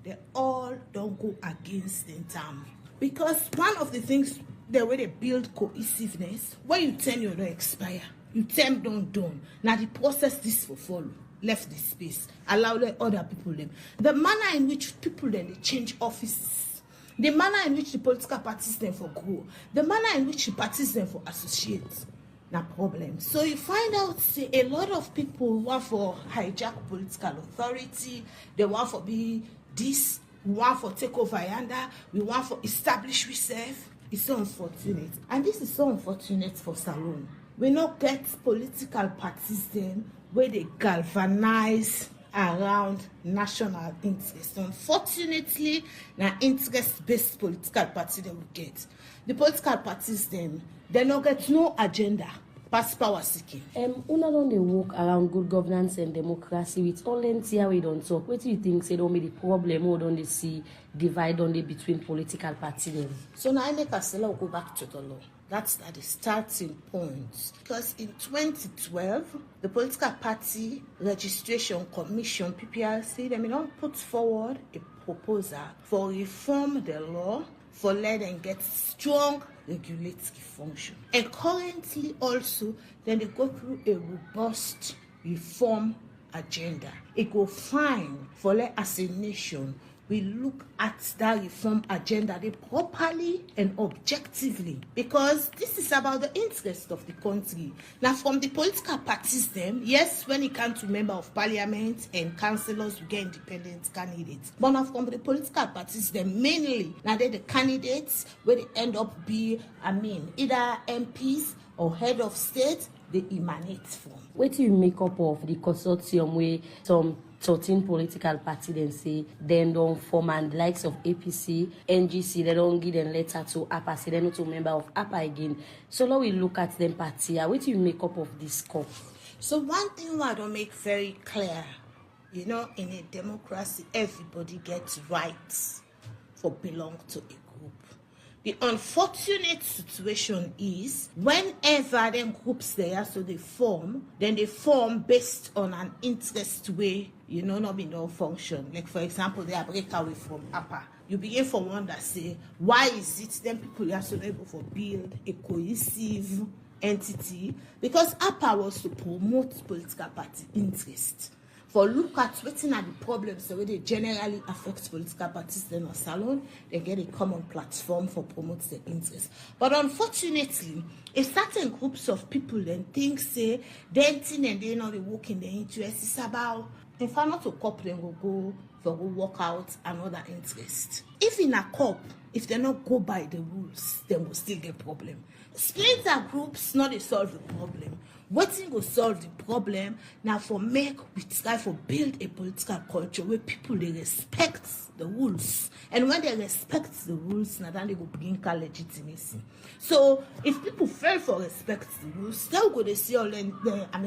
Speaker 8: they all don't go against the term. Because one of the things the way they build cohesiveness, when you term you don't expire, you term don't done. Now the process this will follow. Left the space, allow the other people them. The manner in which people then they change offices, the manner in which the political parties then for grow, the manner in which the parties then for associate, na problem. So you find out say a lot of people want for hijack political authority, they want for be this, we want for take over yonder, we want for establish ourselves. It's so unfortunate. And this is so unfortunate for Salone. We not get political parties then where they galvanize around national interest. Unfortunately, na interest-based political party they will get. The political parties then, they not get no agenda, past power seeking.
Speaker 9: Una don dey work around good governance and democracy with all here we don't talk. What do you think say don't be the problem or don't they see divide on the between political parties then?
Speaker 8: So now I make us go back to the law. That's at the starting point. Because in 2012, the Political Party Registration Commission, PPRC, they don't put forward a proposal for reform the law for let them get strong regulatory function. And currently also, then they go through a robust reform agenda. It go fine for let as a nation we look at that reform agenda they properly and objectively, because this is about the interest of the country. Now, from the political parties, them, yes, when it comes to member of parliament and councillors, we get independent candidates. But now, from the political parties, them mainly now they're the candidates where they end up be, either MPs or head of state they emanate from.
Speaker 9: What do you make up of the consortium where some 13 political parties then say then don't form and the likes of APC, NGC, they don't give them letter to APPA, say they're not a member of APPA again. So now we look at them party. What do you make up of this COPP?
Speaker 8: So one thing I don't make very clear, in a democracy, everybody gets rights for belong to a group. The unfortunate situation is whenever them groups there, so they form, then they form based on an interest way, not be no function. Like for example, they are break away from APPA. You begin for one that say, why is it then people are so able to build a cohesive entity? Because APPA was to promote political party interest. For look at waiting at the problems the way they generally affect political parties then or Salone, they get a common platform for promote their interests. But unfortunately, if certain groups of people then think say then thing and they know they work in their interest, it's about if I'm not a COPP, then will go for go work out another interest. If in a COPP, if they not go by the rules, then we'll still get problem. Splinter groups not they solve the problem. Waiting will solve the problem. Now for we try for build a political culture where people they respect the rules. And when they respect the rules, now then they will begin legitimacy. So if people fail for respect the rules, then we go to see all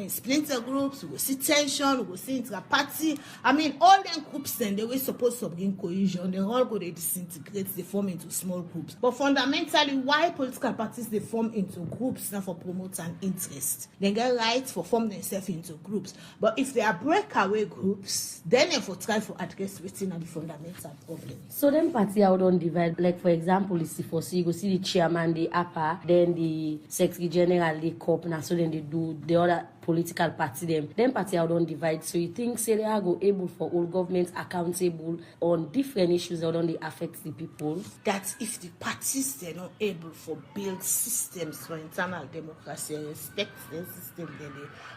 Speaker 8: splinter groups, we will see tension, we will see inter-party. All them groups then they were supposed to bring cohesion, they all go to disintegrate, they form into small groups. But fundamentally, why political parties they form into groups now for promote an interest? They get right for form themselves into groups. But if they are breakaway groups, then they for try for address within the fundamental problem.
Speaker 9: So then party out on divide, like for example, you go see the chairman, the APPA, then the secretary general, the COPP, now so then they do the other political party them. Then party out on divide. So you think say they are go able for all governments accountable on different issues that only affect the people?
Speaker 8: That if the parties they're not able for build systems for internal democracy and respect their system, then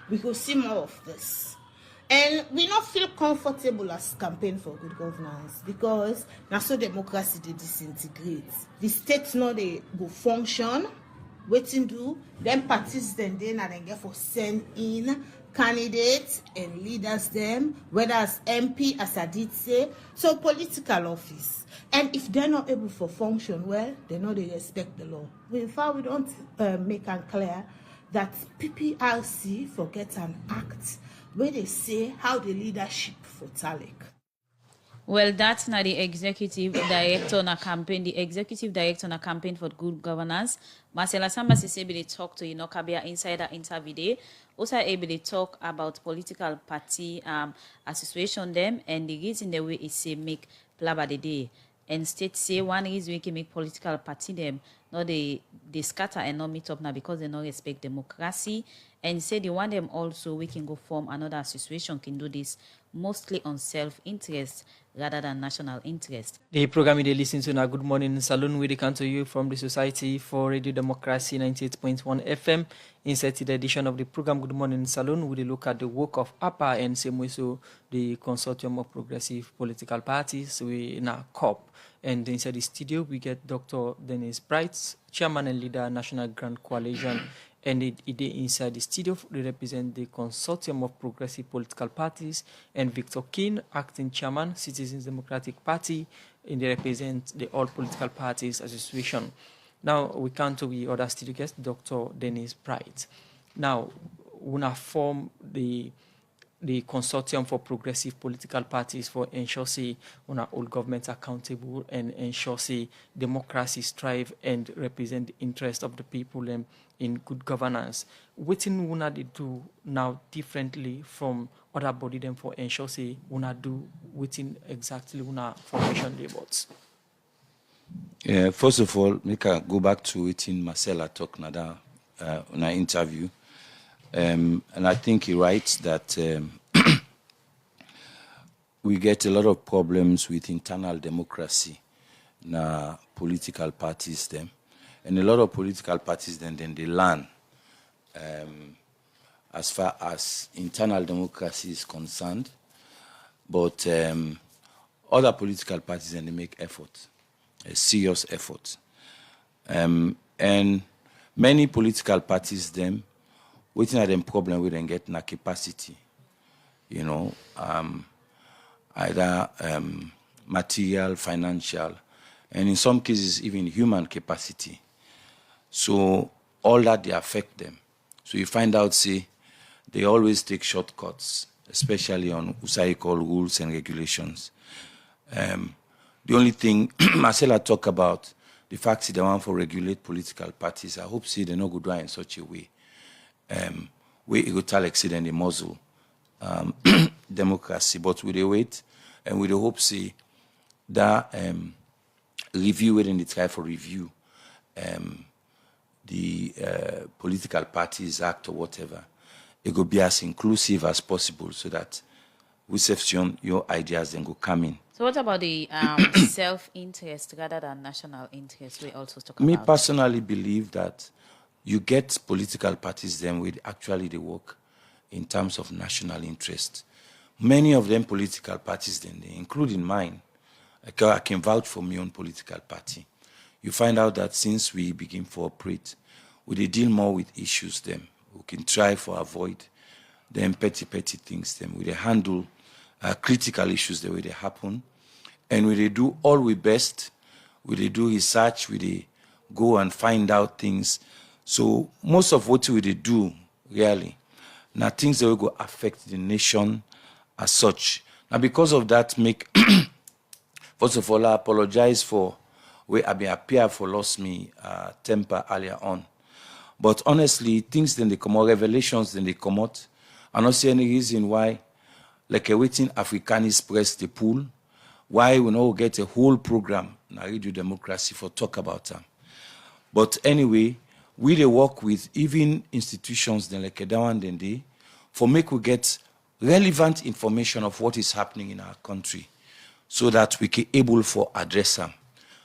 Speaker 8: we go see more of this. And we not feel comfortable as campaign for good governance because now so democracy they disintegrate. The state now they go function, waiting do, then parties then get for send in candidates and leaders them, whether as MP, as I did say, so political office. And if they're not able to function well, they know they respect the law. In fact, we don't make it clear that PPRC forget an act where they say how the leadership for Talek.
Speaker 3: Well, that's not the executive director on a campaign. The executive director on a campaign for good governance. Marcela Samba is able to talk to Kabia Insider interview day. Also able to talk about political party association them and the reason the way it say make blabber the day. And state say one reason we can make political party them No, they scatter and not meet up now because they not respect democracy. And say they want them also, we can go form another association, can do this mostly on self-interest rather than national interest.
Speaker 1: The program you listen to now, Good Morning Saloon, we come to you from the Society for Radio Democracy 98.1 FM. Inside the edition of the program, Good Morning Saloon, we look at the work of APPA and same way so the Consortium of Progressive Political Parties, we now COPP. And inside the studio, we get Dr. Dennis Bright, Chairman and Leader, National Grand Coalition. And inside the studio, they represent the Consortium of Progressive Political Parties, and Victor Keane, Acting Chairman, Citizens Democratic Party, and they represent the All Political Parties Association. Now, we come to the other studio guest, Dr. Dennis Bright. Now, we now form the Consortium for Progressive Political Parties for ensure say on our all government accountable and ensure say democracy strive and represent the interest of the people in good governance. What in una they do now differently from other body them for ensure say una do within exactly una formation reports?
Speaker 4: Yeah, first of all, make I go back to it in Marcella talk nada in an interview. And I think he writes that we get a lot of problems with internal democracy na political parties them. And a lot of political parties then they learn as far as internal democracy is concerned. But other political parties then they make effort, a serious effort. And many political parties them waiting at them problem we then get na capacity, either material, financial, and in some cases even human capacity. So all that they affect them. So you find out, see, they always take shortcuts, especially on USAID called rules and regulations. The only thing Marcella talk about, the fact that they want to regulate political parties, I hope see they not go do it in such a way. We go tell exceed the muzzle democracy, but with the wait and with the hope see that review within the try for review the political parties act or whatever, it will be as inclusive as possible so that reception your ideas then go come in.
Speaker 3: So what about the self-interest rather than national interest? We also talk about.
Speaker 4: Me personally believe that you get political parties then with actually they work in terms of national interest. Many of them political parties then, including mine, I can vouch for my own political party. You find out that since we begin to operate, we deal more with issues them. We can try to avoid them petty things them. We handle critical issues the way they happen. And we do all we best. We do research. We go and find out things. So most of what we do, really, now things that will go affect the nation as such. Now because of that, first of all, I apologize for where I appear for lost me temper earlier on. But honestly, things then they come out, revelations then they come out. I don't see any reason why, like a waiting Africanist press the pool, why we not get a whole program in Radio Democracy for talk about them. But anyway, we they work with even institutions then like that one then they for make we get relevant information of what is happening in our country so that we can able for address them.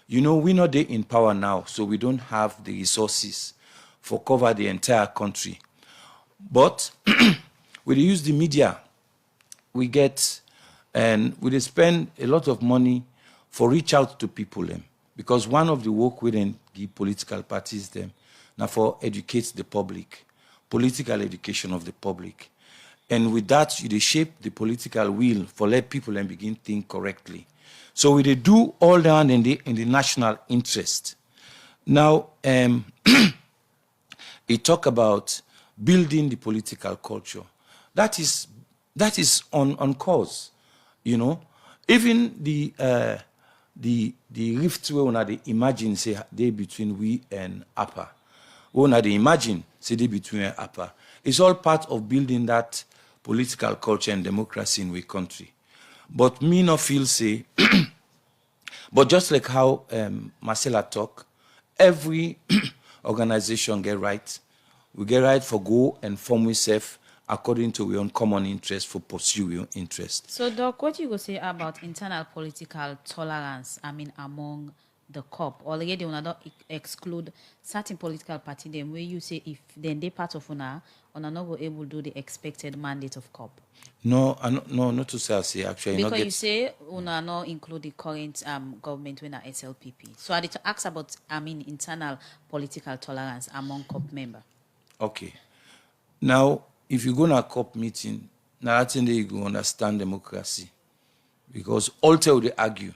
Speaker 4: We're not there in power now, so we don't have the resources for cover the entire country. But we use the media, we get and we spend a lot of money for reach out to people them. Because one of the work we then give political parties them now for educate the public, political education of the public. And with that, you shape the political will for let people and begin think correctly. So we do all that in the national interest. Now, it talk about building the political culture. That is on course, Even the rift we wanna they imagine say they between we and APPA. We wanna they imagine say they between APPA. It's all part of building that political culture and democracy in we country. But me not feel say, but just like how Marcella talk, every organization get right. We get right for go and form ourselves according to our own common interest for pursue your interest.
Speaker 3: So, Doc, what you go say about internal political tolerance, among the COP? Already, una don't exclude certain political party them where you say if then they part of una not go able to do the expected mandate of COP.
Speaker 4: No, not to say I say actually.
Speaker 3: Because you say una not include the current government when SLPP. So I did to ask about internal political tolerance among COP member.
Speaker 4: Okay. Now, if you go to a COP meeting, now that's you go understand democracy. Because all tell they argue.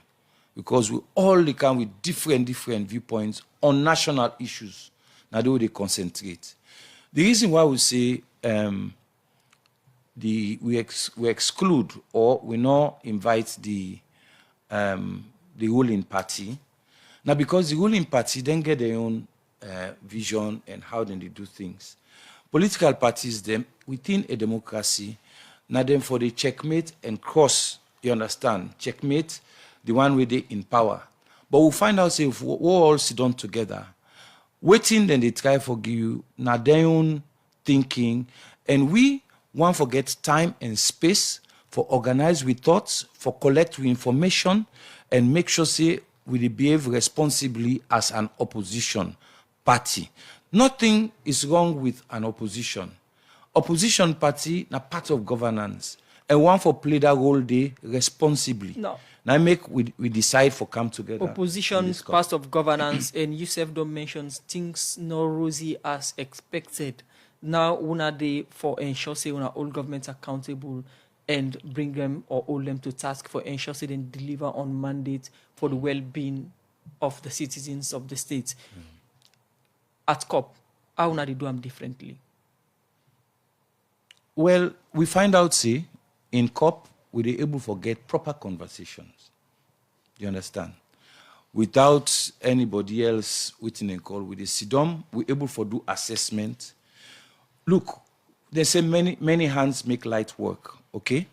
Speaker 4: Because we all come with different viewpoints on national issues. Now they concentrate. The reason why we say we exclude or we not invite the ruling party. Now because the ruling party then get their own vision and how then they do things. Political parties them within a democracy, now them for the checkmate and cross, you understand? Checkmate, the one where they in power. But we'll find out say if we all sit down together, waiting then they try for give you now their own thinking, and we want to get time and space for organize with thoughts, for collect with information, and make sure say we behave responsibly as an opposition party. Nothing is wrong with an opposition. Opposition party na part of governance, and one for play that role they responsibly.
Speaker 1: No.
Speaker 4: Now make we decide for come together.
Speaker 1: Opposition is part of governance, and Yusuf don't mention things no rosy as expected. Now, una they for ensure say una all governments accountable and bring them or hold them to task for ensure say they deliver on mandate for the well-being of the citizens of the state. At COP, how una they do them differently?
Speaker 4: Well, we find out, see, in COP, we're able to get proper conversations. You understand? Without anybody else waiting and call, with the SIDOM, we're able to do assessment. Look, they say many hands make light work, okay?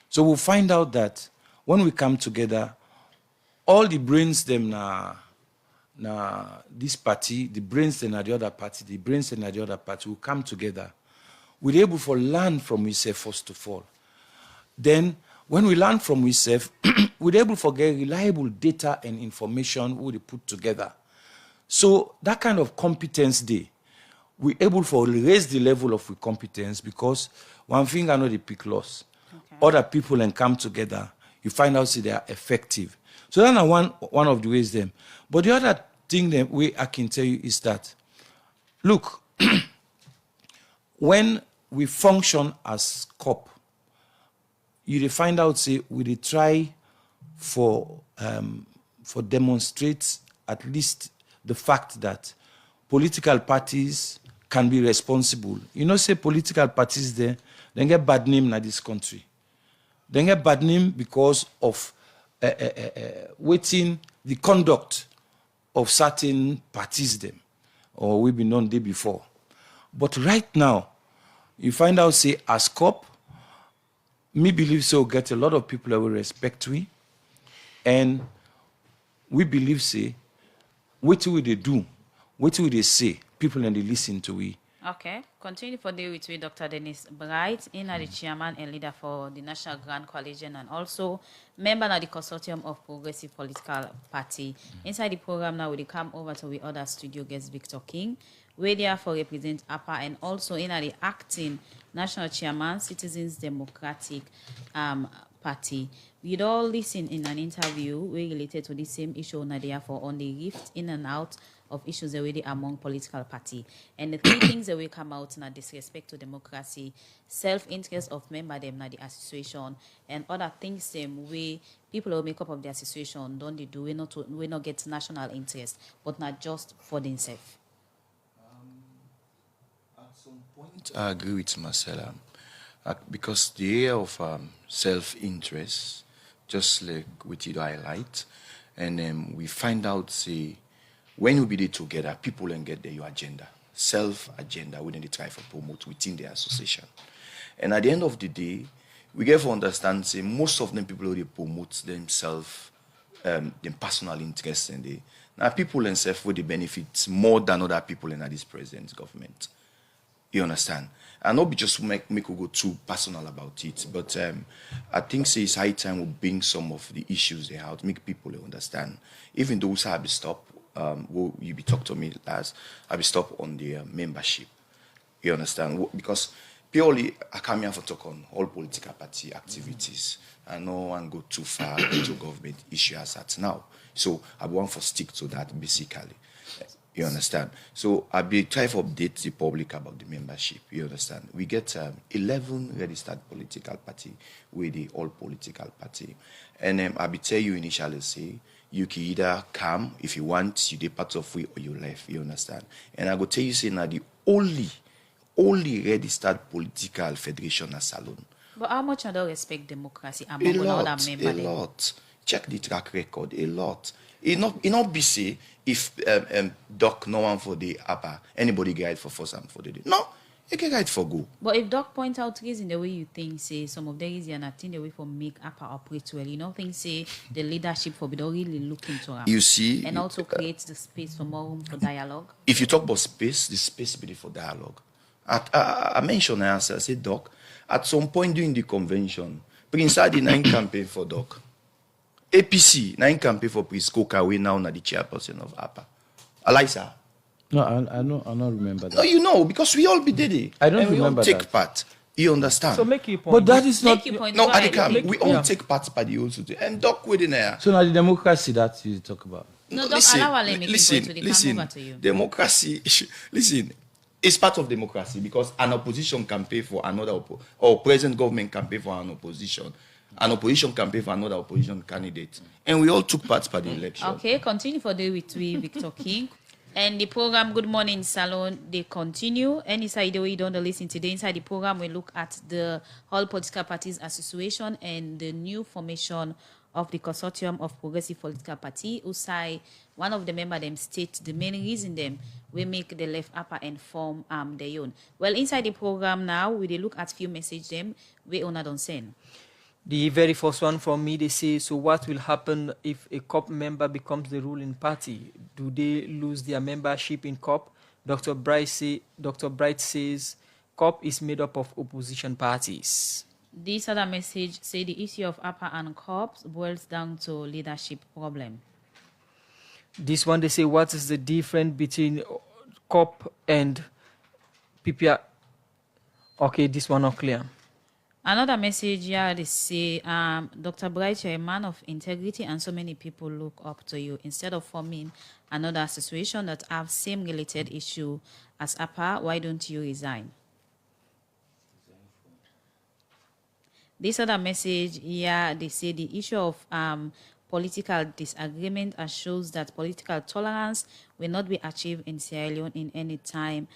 Speaker 4: So we'll find out that when we come together, all the brains them na this party, the brains them na the other party, the brains them na the other party will come together. We're able to learn from ourselves first of all. Then, when we learn from ourselves, we're able to get reliable data and information we put together. So that kind of competence day, we're able to raise the level of competence because one thing I know the pick loss. Okay. Other people and come together, you find out they are effective. So that's one of the ways them. But the other thing that I can tell you is that, look, when we function as COP, you find out say we try for demonstrate at least the fact that political parties can be responsible. You know, say political parties they get bad name in this country. They get bad name because of waiting the conduct of certain parties them, or we've been known day before. But right now, you find out say as COP, me believe so get a lot of people that will respect we, and we believe say what will they do, what will they say, people and they listen to we.
Speaker 3: Okay, continue for day with Dr. Dennis Bright, the chairman and leader for the National Grand Coalition and also member of the Consortium of Progressive Political Party. Inside the program now, we come over to the other studio guest Victor King, where they are for represent APPA and also the acting national chairman, Citizens Democratic Party. We'd all listen in an interview related to the same issue Nadia for on the rift in and out of issues already among political party. And the three things that will come out now: disrespect to democracy, self-interest of member them na the association, and other things them way people who make up of the association don't they do we not get national interest, but not just for themselves.
Speaker 2: At some point, I agree with Marcella, because the area of self-interest, just like we did highlight, and we find out, say, when you be there together, people can get your agenda, self-agenda, within they try to promote within the association. And at the end of the day, we get to understand, say, most of them people who they promote themselves the personal interest in the now people and self will benefit more than other people in this present government. You understand? And not be just make we go too personal about it, but I think say it's high time we bring some of the issues they have to make people understand. Even those I be stop, will you be talk to me as I be stop on the membership. You understand? Because purely I come here for talk on all political party activities. I no one go too far into government issue as at now. So I want to stick to that basically. You understand? So I'll be trying to update the public about the membership. You understand? We get 11 registered political party with the all political party. And I'll be tell you initially say, you can either come if you want, you be part of it or you left. You understand? And I go tell you say now the only registered political federation as Salon.
Speaker 3: But how much I don't respect democracy
Speaker 2: A
Speaker 3: among
Speaker 2: lot,
Speaker 3: other members?
Speaker 2: a lot. Check the track record, a lot. It not be say if Doc no one for the APPA, anybody guide for force and for the day. No, you can guide for go.
Speaker 3: But if Doc point out reason the way you think, say some of the reason and I think the way for make APPA operate well, you know, think say the leadership for we don't really look into it.
Speaker 2: You see,
Speaker 3: and also creates the space for more room for dialogue.
Speaker 2: If you talk about space, the space be there for dialogue. I mentioned I answer, I said Doc, at some point during the convention, Prince Adi na campaign for Doc. APC, na campaign for Prince Kokawe now na the chairperson of APPA. Alisa?
Speaker 4: No, I don't remember that.
Speaker 2: No, you know, because we all be there.
Speaker 4: I don't
Speaker 2: and we
Speaker 4: remember
Speaker 2: all take
Speaker 4: that.
Speaker 2: part. You understand?
Speaker 1: So make your point.
Speaker 4: But that is not.
Speaker 3: Make your point.
Speaker 2: No,
Speaker 3: Go ahead.
Speaker 2: Adikam, we all take part by the also. And Doc within there.
Speaker 4: So now the democracy that you talk about.
Speaker 3: No, Doc, allow Wale make him point to the come over to you.
Speaker 2: Democracy, listen, it's part of democracy because an opposition can pay for another, or present government can pay for an opposition. An opposition can pay for another opposition candidate. And we all took part by the election.
Speaker 3: Okay, continue for the with we, Victor King. And the program Good Morning Salon, they continue. Any side way you don't listen today, inside the program, we look at the All Political Parties Association and the new formation of the Consortium of Progressive Political Party. USAI, one of the members them state the main reason them we make the left upper and form their own. Well, inside the program now, we look at few message them we honor don't send.
Speaker 1: The very first one from me, they say, so what will happen if a COPP member becomes the ruling party? Do they lose their membership in COPP? Dr. Bright says COPP is made up of opposition parties.
Speaker 3: This other message say the issue of APPA and COPP boils down to leadership problem.
Speaker 1: This one, they say, what is the difference between COPP and PPA? Okay, this one not clear.
Speaker 3: Another message here, they say, Dr. Bright, you're a man of integrity and so many people look up to you. Instead of forming another association that have same related issue as APPA, why don't you resign? This other message here, they say the issue of political disagreement shows that political tolerance will not be achieved in Sierra Leone in any time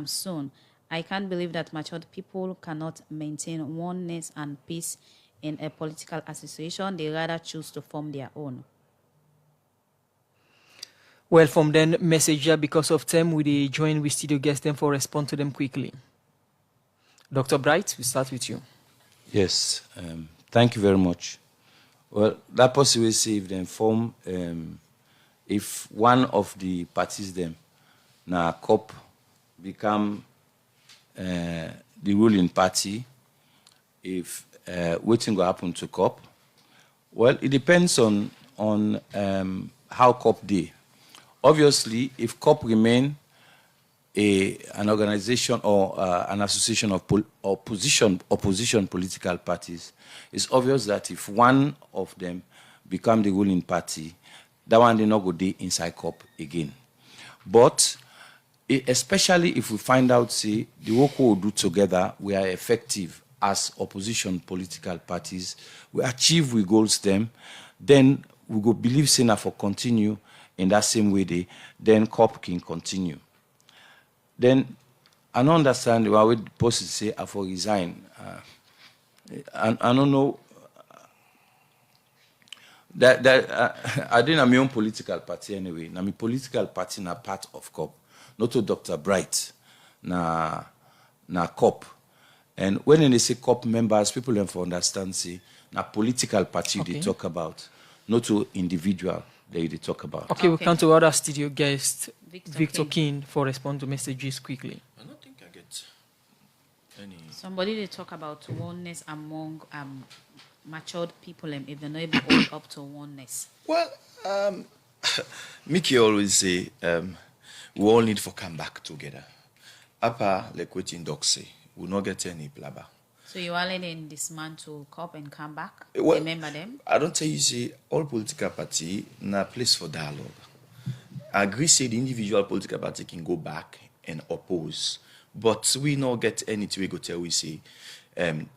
Speaker 3: soon. I can't believe that matured people cannot maintain oneness and peace in a political association. They rather choose to form their own.
Speaker 1: Well, from then message here, because of time, we join with studio guests them for respond to them quickly. Dr. Bright, we start with you.
Speaker 4: Yes, thank you very much. Well, that person will say if they form, if one of the parties them, now COPP become the ruling party, if waiting will happen to COPP, well, it depends on how COPP do. Obviously, if COPP remain an organization or an association of opposition political parties, it's obvious that if one of them become the ruling party, that one will not go there inside COPP again. But especially if we find out, say, the work we will do together, we are effective as opposition political parties, we achieve we goals them, then we go believe Sena for continue in that same way, then COPP can continue. Then I don't understand why the person say I for resign. I don't know that I didn't have my own political party anyway. Now my political party na part of COPP. Not to Dr. Bright, na COPP. And when they say COPP members, people don't understand, say, na political party they talk about. not to individual that they talk about.
Speaker 1: Okay, we
Speaker 3: Okay.
Speaker 1: come to other studio guest,
Speaker 3: Victor
Speaker 1: Victor
Speaker 3: King.
Speaker 1: King, for respond to messages quickly.
Speaker 2: I don't think I get any.
Speaker 3: Somebody they talk about oneness among matured people if they're not able to hold up to oneness.
Speaker 2: Well, Mickey always say we all need to come back together. APPA, like what in Doc say, we not get any blabber.
Speaker 3: So you are letting dismantle COPP and come back?
Speaker 2: Well,
Speaker 3: Remember them?
Speaker 2: I don't tell you say all political party na place for dialogue. I agree say the individual political party can go back and oppose, but we not get anything we go tell we say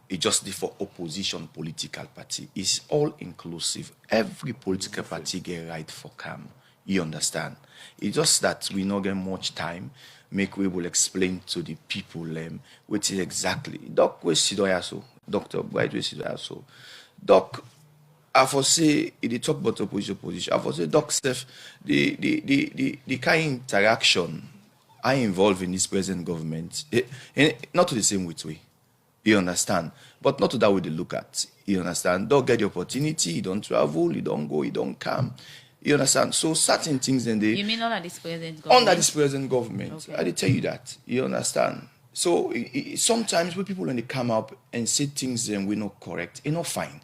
Speaker 2: it just for opposition political party. It's all inclusive. Every political party get right for calm. You understand? It's just that we not get much time. Make we will explain to the people what is exactly. Doc we see so. Dr. Bright we see so. Doc, I for say they talk about opposition. I for say Doc Steph, the kind of interaction I involve in this present government, not to the same way. You understand? But not to that way they look at. You understand? Don't get the opportunity, you don't travel, you don't go, you don't come. You understand? So certain things then they
Speaker 3: You mean under this present government?
Speaker 2: under this present government.
Speaker 3: Okay.
Speaker 2: I did tell you that. You understand? So sometimes when people when they come up and say things then we're not correct, it's not fine.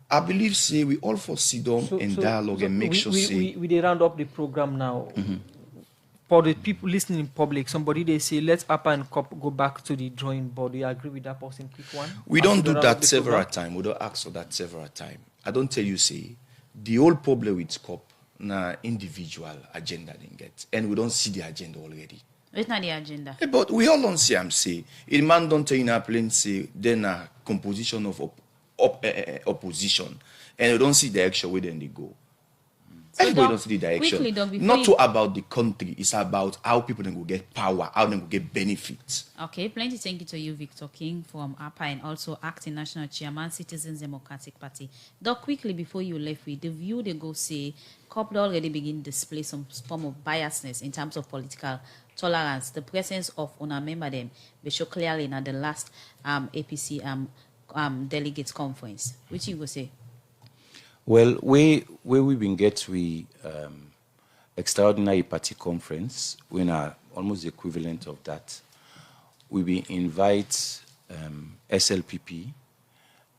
Speaker 2: I believe say we all for sit down and dialogue and make sure say
Speaker 1: we they round up the program now. For the people listening in public, somebody they say let's APPA and COPP go back to the drawing board. Do you agree with that person? Quick one.
Speaker 2: we
Speaker 1: As
Speaker 2: don't
Speaker 1: we
Speaker 2: do
Speaker 1: round up
Speaker 2: that
Speaker 1: the
Speaker 2: several
Speaker 1: program?
Speaker 2: times. We don't ask for that several times. I don't tell you say the whole problem with COP na individual agenda they get. And we don't see the agenda already.
Speaker 3: It's not the agenda.
Speaker 2: But we all don't see I'm say. A man don't tell in a plane say then a composition of opposition. And we don't see direction where then they go.
Speaker 3: So
Speaker 2: Everybody
Speaker 3: Doc,
Speaker 2: don't see the direction.
Speaker 3: quickly, Doc, before
Speaker 2: Not
Speaker 3: you-
Speaker 2: to about the country. It's about how people then will get power, how they will get benefits.
Speaker 3: Okay, plenty thank you to you, Victor King from APPA and also acting national chairman, Citizens Democratic Party. Doc, quickly before you left with the view they go say COPP already begin display some form of biasness in terms of political tolerance. The presence of una member them they show clearly in the last APC delegates conference. Which you go say?
Speaker 4: Well, where we been get extraordinary party conference, when are almost the equivalent of that, we be invite SLPP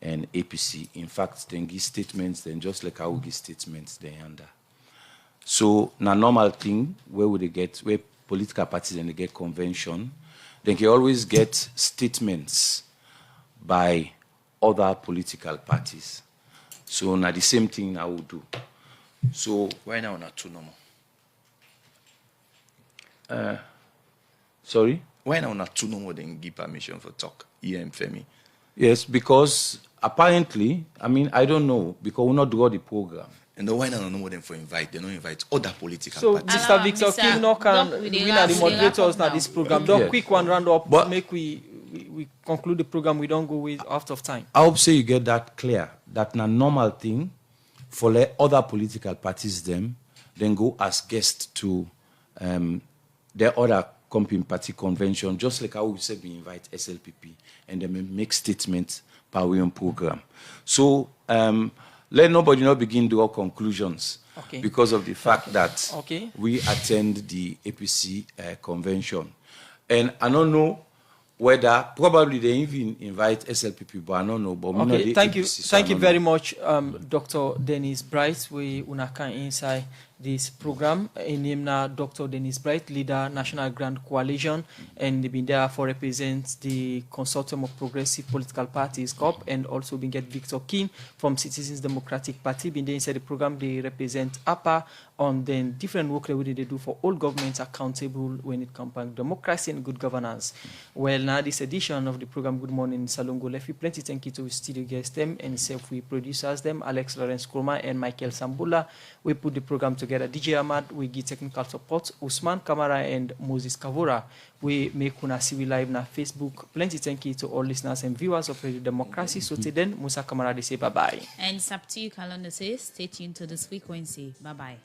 Speaker 4: and APC. In fact, they give statements, then just like how we give statements, they under. So, na normal thing where political parties and they get convention, they can always get statements by other political parties. So now the same thing I will do. So
Speaker 2: Why now not two no more?
Speaker 4: sorry?
Speaker 2: Why now not two no more than give permission for talk? Femi.
Speaker 4: Yes, because apparently, I mean I don't know, because we not draw the program.
Speaker 2: And why now no more than for invite? They don't invite other political
Speaker 1: So,
Speaker 2: parties.
Speaker 1: Mr. Victor
Speaker 3: Mr.
Speaker 1: King, no can
Speaker 3: Doc, we
Speaker 1: we
Speaker 3: dey
Speaker 1: are the
Speaker 3: wrap
Speaker 1: moderators
Speaker 3: up
Speaker 1: now
Speaker 3: now.
Speaker 1: this program. Don't
Speaker 4: Yes.
Speaker 1: quick one round up.
Speaker 4: But-
Speaker 1: Make we conclude the program. We don't go with out of time.
Speaker 4: I hope say you get that clear, that na normal thing for let other political parties them, then go as guests to their other company party convention, just like how we said we invite SLPP and then make statements per way on program. So let nobody not begin draw conclusions
Speaker 1: Okay.
Speaker 4: because of the fact that
Speaker 1: Okay.
Speaker 4: we attend the APC convention. And I don't know whether probably they even invite SLPP, but I don't know. But we know
Speaker 1: Okay,
Speaker 4: the
Speaker 1: thank you,
Speaker 4: APC, so I
Speaker 1: thank you
Speaker 4: don't
Speaker 1: very
Speaker 4: know.
Speaker 1: much, Dr. Dennis Bright. We unaka inside this program. In name now, Dr. Dennis Bright, leader National Grand Coalition, and they been there for represent the Consortium of Progressive Political Parties (COPP), and also been get Victor King from Citizens Democratic Party. Been there inside the program. They represent APPA on the different work that they do for all governments accountable when it comes to democracy and good governance. Well, now this edition of the program, Good Morning Salon, go left with plenty thank you to studio guests them and self-we producers them, Alex Lawrence Kurma and Michael Sambula. We put the program together. DJ Ahmad, we give technical support, Usman Kamara and Moses Kavura. We make una see we live na Facebook. Plenty thank you to all listeners and viewers of Radio Democracy. So till then, Musa Kamara they say bye-bye.
Speaker 3: And Sapti Kalanda says, stay tuned to this frequency. Bye-bye.